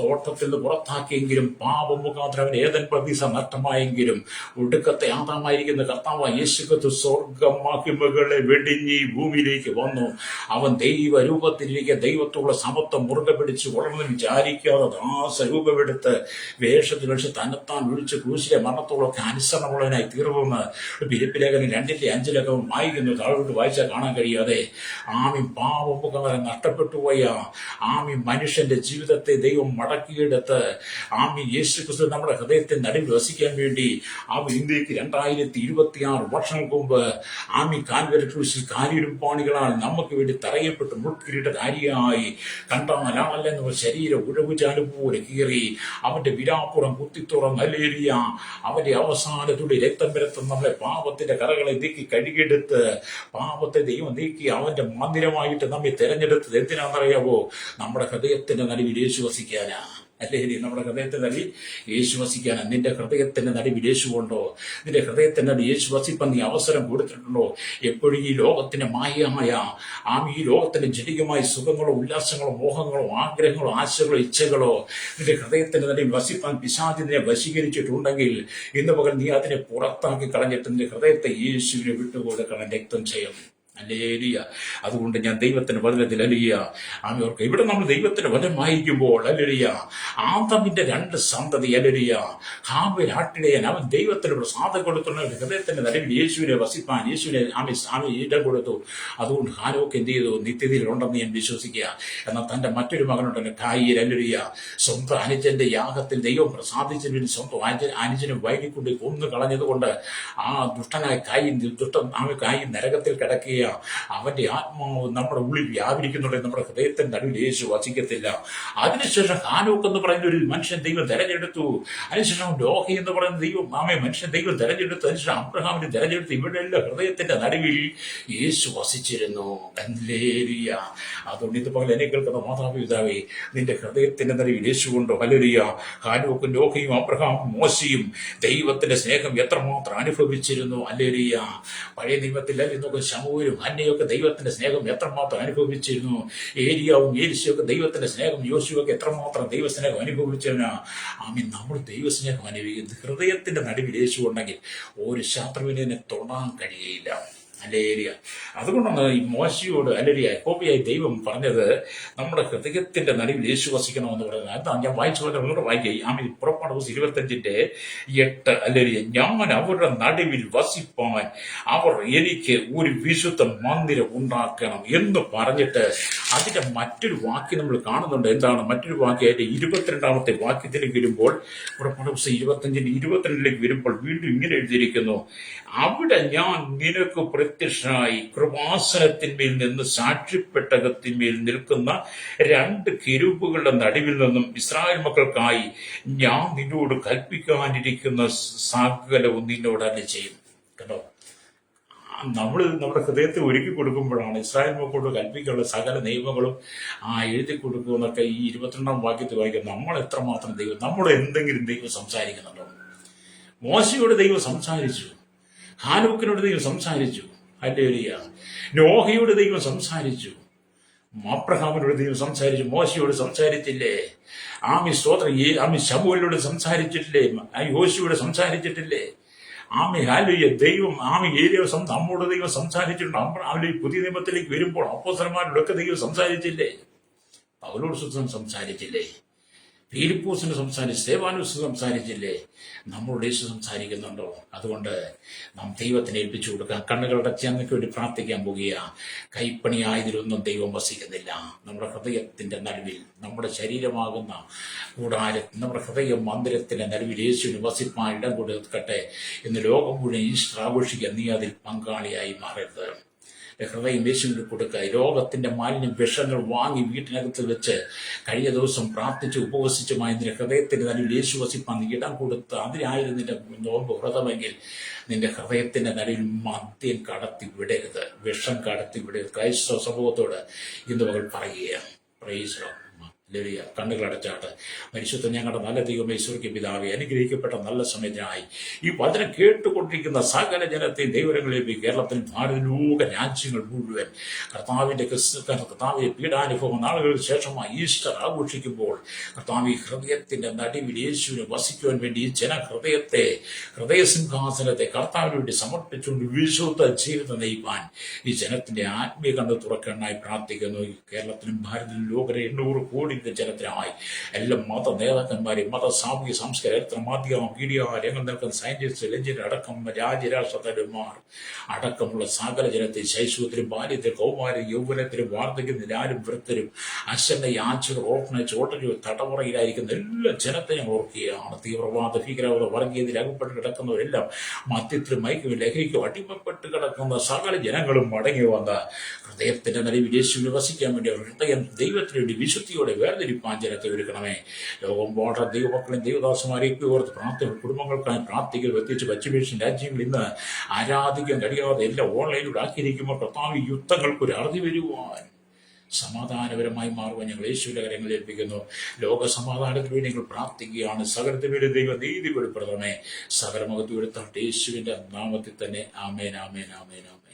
S1: തോട്ടത്തിൽ നിന്ന് പുറത്താക്കിയെങ്കിലും പാപം മുഖാന്തരം അവൻ ഏദൻ പ്രതീക്ഷ നഷ്ടമായെങ്കിലും ഒടുക്കത്തെ ആദാമായിരിക്കുന്ന കർത്താവ് യേശുക്രിസ്തു സ്വർഗമഹിമകളെ വെടിഞ്ഞ് ഭൂമിയിലേക്ക് വന്നു. അവൻ ദൈവരൂപത്തിലിരിക്കെ ദൈവത്തോടുള്ള സമത്വം മുറുകെ പിടിച്ച് വളർന്ന് വിചാരിക്കാതെ ദാസരൂപമെടുത്ത് വേഷത്തിൽ വെച്ച് തന്നെത്താൻ ഒഴിച്ച് ക്രൂശിലെ മരണത്തോളമൊക്കെ അനുസരണമുള്ളതിനായി തീർന്നെന്ന് ഫിലിപ്പ് ലേഖനം 2:5 വായിക്കുന്നു. താഴോട്ട് വായിച്ചാൽ കാണാൻ കഴിയാതെ പാപമുഖം നഷ്ടപ്പെട്ടു പോയ മനുഷ്യന്റെ ജീവിതത്തെ ദൈവം മടക്കിയെടുത്ത് യേശു ക്രിസ്തു നമ്മുടെ ഹൃദയത്തെ നടുവിൽ വസിക്കാൻ വേണ്ടി ഇന്ത്യക്ക് 2026 വർഷങ്ങൾക്ക് മുമ്പ് കാൽവരി ക്രൂശിൽ കാലിരുമ്പാണികളാൽ നമുക്ക് വേണ്ടി തറയപ്പെട്ട് മുൾക്കിരീടധാരിയായി കണ്ടാലാണെന്ന് ശരീരം ഉഴവുചാലും പോലെ കീറി അവന്റെ വിരാപ്പുറം കുത്തിത്തുറന്ന് അലേറിയ അവന്റെ അവസാനത്തുള്ളി രക്തം വരത്തും നമ്മളെ പാപത്തിന്റെ കറകളെ നീക്കി കഴുകിയെടുത്ത് പാപത്തെ ദൈവം നീക്കി അവന്റെ മന്ദിരമായിട്ട് നമ്മെ തെരഞ്ഞെടുത്തത് എന്തിനാണെന്നറിയാവോ? നമ്മുടെ ഹൃദയത്തിന്റെ നടുവിൽ യേശു വസിക്കാനാ. അല്ലേ? നമ്മുടെ ഹൃദയത്തിന്റെ നടുവിൽ യേശു വസിക്കാനാ. നിന്റെ ഹൃദയത്തിന്റെ നടുവിൽ യേശു ഉണ്ടോ? നിന്റെ ഹൃദയത്തിന്റെ നടുവിൽ യേശു വസിപ്പാൻ നീ അവസരം കൊടുത്തിട്ടുണ്ടോ? എപ്പോഴും ഈ ലോകത്തിന്റെ മായമായ ഈ ലോകത്തിന്റെ ജനികമായ സുഖങ്ങളോ ഉല്ലാസങ്ങളോ മോഹങ്ങളോ ആഗ്രഹങ്ങളോ ആശകളോ ഇച്ഛകളോ നിന്റെ ഹൃദയത്തിന്റെ നടുവിൽ വസിപ്പാൻ പിശാചിനെ വശീകരിച്ചിട്ടുണ്ടെങ്കിൽ ഇന്ന് പകൽ നീ അതിനെ പുറത്താക്കി കളഞ്ഞിട്ട് നിന്റെ ഹൃദയത്തെ യേശുവിനെ വിട്ടുകൊടുക്കണം. രക്തം ചെയ്യണം. അല്ലേലിയ. അതുകൊണ്ട് ഞാൻ ദൈവത്തിന്റെ വചനത്തിൽ ഓർക്ക് ഇവിടെ നമ്മൾ ദൈവത്തിന്റെ വചനം വായിക്കുമ്പോൾ അല്ലേലിയ ആദമിന്റെ 2 സന്തതി അല്ലേലിയ ഹാബേൽ ആട്ടിടയൻ അവൻ ദൈവത്തിന് പ്രസാദം കൊടുത്തുള്ള ഹൃദയത്തിന്റെ നടുവിൽ യേശുവിനെ വസിപ്പാൻ യേശുവിനെ ഇടം കൊടുത്തു. അതുകൊണ്ട് ഹാനോക്ക് എന്ത് ചെയ്തു? നിത്യതയിൽ ഉണ്ടെന്ന് ഞാൻ വിശ്വസിക്കുക. എന്നാൽ തന്റെ മറ്റൊരു മകനുണ്ടല്ലോ കായീൻ അല്ലേലിയ സ്വന്തം അനുജന്റെ യാഗത്തിൽ ദൈവം പ്രസാദിച്ചതിന് വേണ്ടി സ്വന്തം അനുജനെ വൈകിക്കൊണ്ട് കൊന്നു കളഞ്ഞതുകൊണ്ട് ദുഷ്ടനായ കായീൻ നരകത്തിൽ കിടക്കുക. അവന്റെ ആത്മാവ് നമ്മുടെ ഉള്ളിൽ വ്യാപരിക്കുന്നുണ്ട്. നമ്മുടെ ഹൃദയത്തിന്റെ നടുവിൽ യേശു വസിക്കത്തില്ല. അതിനുശേഷം ഹാനോക്ക് എന്ന് പറയുന്ന ഒരു മനുഷ്യൻ ദൈവം തെരഞ്ഞെടുത്തു. അതിനുശേഷം ലോഹി എന്ന് പറയുന്ന മനുഷ്യൻ ദൈവം തെരഞ്ഞെടുത്തു. അതിനുശേഷം അബ്രഹാമിനെ തെരഞ്ഞെടുത്തു. ഇവിടെയുള്ള ഹൃദയത്തിന്റെ നടുവിൽ യേശു വസിച്ചിരുന്നു. ഹല്ലേലൂയ. അതുകൊണ്ട് ഇത് പകൽ എന്നെ കേൾക്കുന്ന മാതാപിതാവേ, നിന്റെ ഹൃദയത്തിന്റെ നടുവിൽ യേശു കൊണ്ടോ? ഹല്ലേലൂയ. ഹാനോക്കും ലോഹയും അബ്രഹാമും മോശയും ദൈവത്തിന്റെ സ്നേഹം എത്രമാത്രം അനുഭവിച്ചിരുന്നു. ഹല്ലേലൂയ. പഴയ നിയമത്തിൽ ഇന്നൊക്കെ ശമൂവേലും അന്നയൊക്കെ ദൈവത്തിന്റെ സ്നേഹം എത്രമാത്രം അനുഭവിച്ചിരുന്നു. ഏലിയാവും ഏലിശയൊക്കെ ദൈവത്തിന്റെ സ്നേഹം, യോശുവൊക്കെ എത്രമാത്രം ദൈവസ്നേഹം അനുഭവിച്ചവനാ. നമ്മൾ ദൈവസ്നേഹം അനുഭവിക്കുന്നത് ഹൃദയത്തിന്റെ നടുവിൽ യേശു ഉണ്ടെങ്കിൽ ഒരു ശത്രുവിനെ തൊടാൻ കഴിയയില്ല. അല്ലേലിയ. അതുകൊണ്ടാണ് ഈ മോശയോട് അല്ലേലിയ യാക്കോബിയായി ദൈവം പറഞ്ഞത് നമ്മുടെ ഹൃദയത്തിന്റെ നടുവിൽ യേശു വസിക്കണമെന്ന് പറയുന്നത്. അതാണ് ഞാൻ വായിച്ചു ഒന്നുകൂടെ വായിക്കുക. പുറപ്പാട് 25:8 അല്ലേലിയ ഞാൻ അവരുടെ നടുവിൽ വസിപ്പാൻ അവർ എനിക്ക് ഒരു വിശുദ്ധ മന്ദിരം ഉണ്ടാക്കണം എന്ന് പറഞ്ഞിട്ട് അതിന്റെ മറ്റൊരു വാക്യം നമ്മൾ കാണുന്നുണ്ട്. എന്താണ് മറ്റൊരു വാക്യം? അതിന്റെ 22ാമത്തെ വാക്യത്തിലേക്ക് വരുമ്പോൾ, പുറപ്പാട് 25:22 വരുമ്പോൾ വീണ്ടും ഇങ്ങനെ എഴുതിയിരിക്കുന്നു: അവിടെ ഞാൻ നിനക്ക് പ്രത്യക്ഷനായി കൃപാസനത്തിന്മേൽ നിന്ന് സാക്ഷ്യപ്പെട്ടകത്തിന്മേൽ നിൽക്കുന്ന 2 കെരൂബുകളുടെ നടുവിൽ നിന്നും ഇസ്രായേൽ മക്കൾക്കായി ഞാൻ നിന്നോട് കൽപ്പിക്കാനിരിക്കുന്ന സകലവും നിന്നോട് അരുളി ചെയ്യും. കേട്ടോ, നമ്മുടെ ഹൃദയത്തെ ഒരുക്കി കൊടുക്കുമ്പോഴാണ് ഇസ്രായേൽ മക്കളോട് കൽപ്പിക്കാനുള്ള സകല നിയമങ്ങളും എഴുതി കൊടുക്കുമെന്നൊക്കെ ഈ 22ാം വാക്യത്തിൽ വായിക്കുന്നത്. നമ്മൾ എത്രമാത്രം ദൈവം, നമ്മുടെ എന്തെങ്കിലും ദൈവം സംസാരിക്കുന്നുണ്ടോ? മോശയോട് ദൈവം സംസാരിച്ചു, ഹാനോക്കിനോട് ദൈവം സംസാരിച്ചു. ഹല്ലേലൂയ. നോഹയോട് ദൈവം സംസാരിച്ചു, അബ്രഹാമിനോട് ദൈവം സംസാരിച്ചു. മോശയോട് സംസാരിച്ചില്ലേ? ശമൂവേലിനോട് സംസാരിച്ചിട്ടില്ലേ? യോശുവോട് സംസാരിച്ചിട്ടില്ലേ? ഹല്ലേലൂയ. ദൈവം ഏരിയ നമ്മോട് ദൈവം സംസാരിച്ചിട്ടുണ്ട്. പുതിയ നിയമത്തിലേക്ക് വരുമ്പോൾ അപ്പോസ്തലന്മാരോടൊക്കെ ദൈവം സംസാരിച്ചില്ലേ? പൗലോസ് സംസാരിച്ചില്ലേ? ഫിലിപ്പോസിന് സംസാരിച്ചു, സ്തേഫാനോസ് സംസാരിച്ചില്ലേ? നമ്മളോട് യേശു സംസാരിക്കുന്നുണ്ടോ? അതുകൊണ്ട് നാം ദൈവത്തിനെ ഏൽപ്പിച്ചു കൊടുക്കാം. കണ്ണുകളടച്ച് അങ്ങക്ക് വേണ്ടി പ്രാർത്ഥിക്കാൻ പോകുക. കൈപ്പണിയായതിലൊന്നും ദൈവം വസിക്കുന്നില്ല. നമ്മുടെ ഹൃദയത്തിന്റെ നടുവിൽ, നമ്മുടെ ശരീരമാകുന്ന കൂടാരത്തിൽ, നമ്മുടെ ഹൃദയ മന്ദിരത്തിന്റെ നടുവിൽ യേശുവിന് വസിപ്പാൻ ഇടം കൊടുക്കട്ടെ. ഇന്ന് ലോകം മുഴുവൻ ഈസ്റ്റർ ആഘോഷിക്കാൻ നീ അതിൽ പങ്കാളിയായി മാറരുത്. ഹൃദയം യേശുവിന് കൊടുക്കുക. ലോകത്തിന്റെ മാലിന്യം വിഷങ്ങൾ വാങ്ങി വീട്ടിനകത്ത് വെച്ച് കഴിഞ്ഞ ദിവസം പ്രാർത്ഥിച്ച് ഉപവസിച്ചുമായി നിന്റെ ഹൃദയത്തിന്റെ നടുവിൽ യേശു വസിപ്പാൻ നീ ഇടം കൊടുത്ത് അതിനായിരുന്നു നിന്റെ നോമ്പ് വ്രതമെങ്കിൽ നിന്റെ ഹൃദയത്തിന്റെ നടുവിൽ മദ്യം കടത്തി വിടരുത്, വിഷം കടത്തി വിടരുത്. ക്രൈസ്തവ സമൂഹത്തോട് ഇന്ന് മകൾ പറയുകയാണ്. Praise the Lord. ഹല്ലേലൂയ. കണ്ണുകളടച്ചാട്ട്. പരിശുദ്ധ ഞങ്ങളുടെ നല്ല ദൈവമേ, സ്വർഗ്ഗീയ പിതാവേ, അനുഗ്രഹിക്കപ്പെട്ട നല്ല സമയത്തിനായി ഈ വചനം കേട്ടുകൊണ്ടിരിക്കുന്ന സകല ജനത്തെയും ദൈവങ്ങളിലേക്ക് കേരളത്തിൽ ഭാരതലോക രാജ്യങ്ങൾ മുഴുവൻ കർത്താവിന്റെ പീഡാനുഭവം നാളുകൾക്ക് ശേഷമായി ഈസ്റ്റർ ആഘോഷിക്കുമ്പോൾ കർത്താവ് ഹൃദയത്തിന്റെ നടുവിൽ യേശുവിനെ വസിക്കുവാൻ വേണ്ടി ഈ ഹൃദയസിംഹാസനത്തെ കർത്താവിന് വേണ്ടി സമർപ്പിച്ചുകൊണ്ട് വിശുദ്ധ ജീവിതം നയിപ്പാൻ ഈ ജനത്തിന്റെ ആത്മീയ കണ്ണ് തുറക്കാനായി പ്രാർത്ഥിക്കുന്നു. കേരളത്തിലും ഭാരതത്തിലും ലോകരെ 800 കോടി വിവിധ ജനത്തിനായി എല്ലാ മത നേതാക്കന്മാരെയും മത സാമൂഹ്യ സംസ്കാര മാധ്യമ മീഡിയ രംഗം നിൽക്കുന്ന സയന്റിസ്റ്റ് എഞ്ചിനീയർ അടക്കം രാജ്യരാഷ്ട്രതന്മാർ അടക്കമുള്ള സകല ജനത്തെ ശൈശവത്തിലും ബാല്യത്തിലും കൗമാരം യൗവനത്തിലും വാർദ്ധക്യത്തിലും ആരും വൃത്തരും അശ്വന്റെ യാചകർ ഓർഫനേജ് ഹോട്ടലുകൾ തടവറയിലായിരിക്കുന്ന എല്ലാ ജനത്തെ ഞാൻ ഓർക്കുകയാണ്. തീവ്രവാദ ഭീകരവാദ വർഗീയതയിൽ അകപ്പെട്ട് കിടക്കുന്നവരെല്ലാം മദ്യത്തിലും മയക്കും ലഹരിക്കും അടിമപ്പെട്ട് കിടക്കുന്ന സകല ജനങ്ങളും മടങ്ങി വന്ന് ഹൃദയത്തിന്റെ നിലവിൽ യേശുവിൽ വസിക്കാൻ വേണ്ടി അവർ ഹൃദയം ദൈവത്തിന് വേണ്ടി വിശുദ്ധിയോടെ വേർതിരിപ്പാൻ ജനത്തെ ഒരുക്കണമേ. ലോകം വളരെ ദൈവമക്കളെയും ദൈവദാസന്മാരെയൊക്കെ ഓർത്ത് പ്രാർത്ഥന കുടുംബങ്ങൾക്കായി പ്രാർത്ഥിക്കൽ പ്രത്യേകിച്ച് പശ്ചിമേഷ്യൻ രാജ്യങ്ങളിൽ ഇന്ന് ആരാധിക്കാൻ കഴിയാതെ എല്ലാം ഓൺലൈനിലൂടെ ആക്കിയിരിക്കുമ്പോൾ കർത്താവ് യുദ്ധങ്ങൾക്കൊരു അറുതി വരുവാൻ സമാധാനപരമായി മാറുവാൻ ഞങ്ങൾ യേശുവിന്റെ കരങ്ങളിൽ ഏൽപ്പിക്കുന്നു. ലോക സമാധാനത്തിന് വേണ്ടി ഞങ്ങൾ പ്രാർത്ഥിക്കുകയാണ്. സകലത്തിന് വേണ്ടി ദൈവ നീതി വെളിപ്പെടുത്തണമേ. സകല മഹത്വം എടുത്താൽ യേശുവിന്റെ നാമത്തിൽ തന്നെ. ആമേൻ ആമേൻ ആമേൻ ആമേൻ.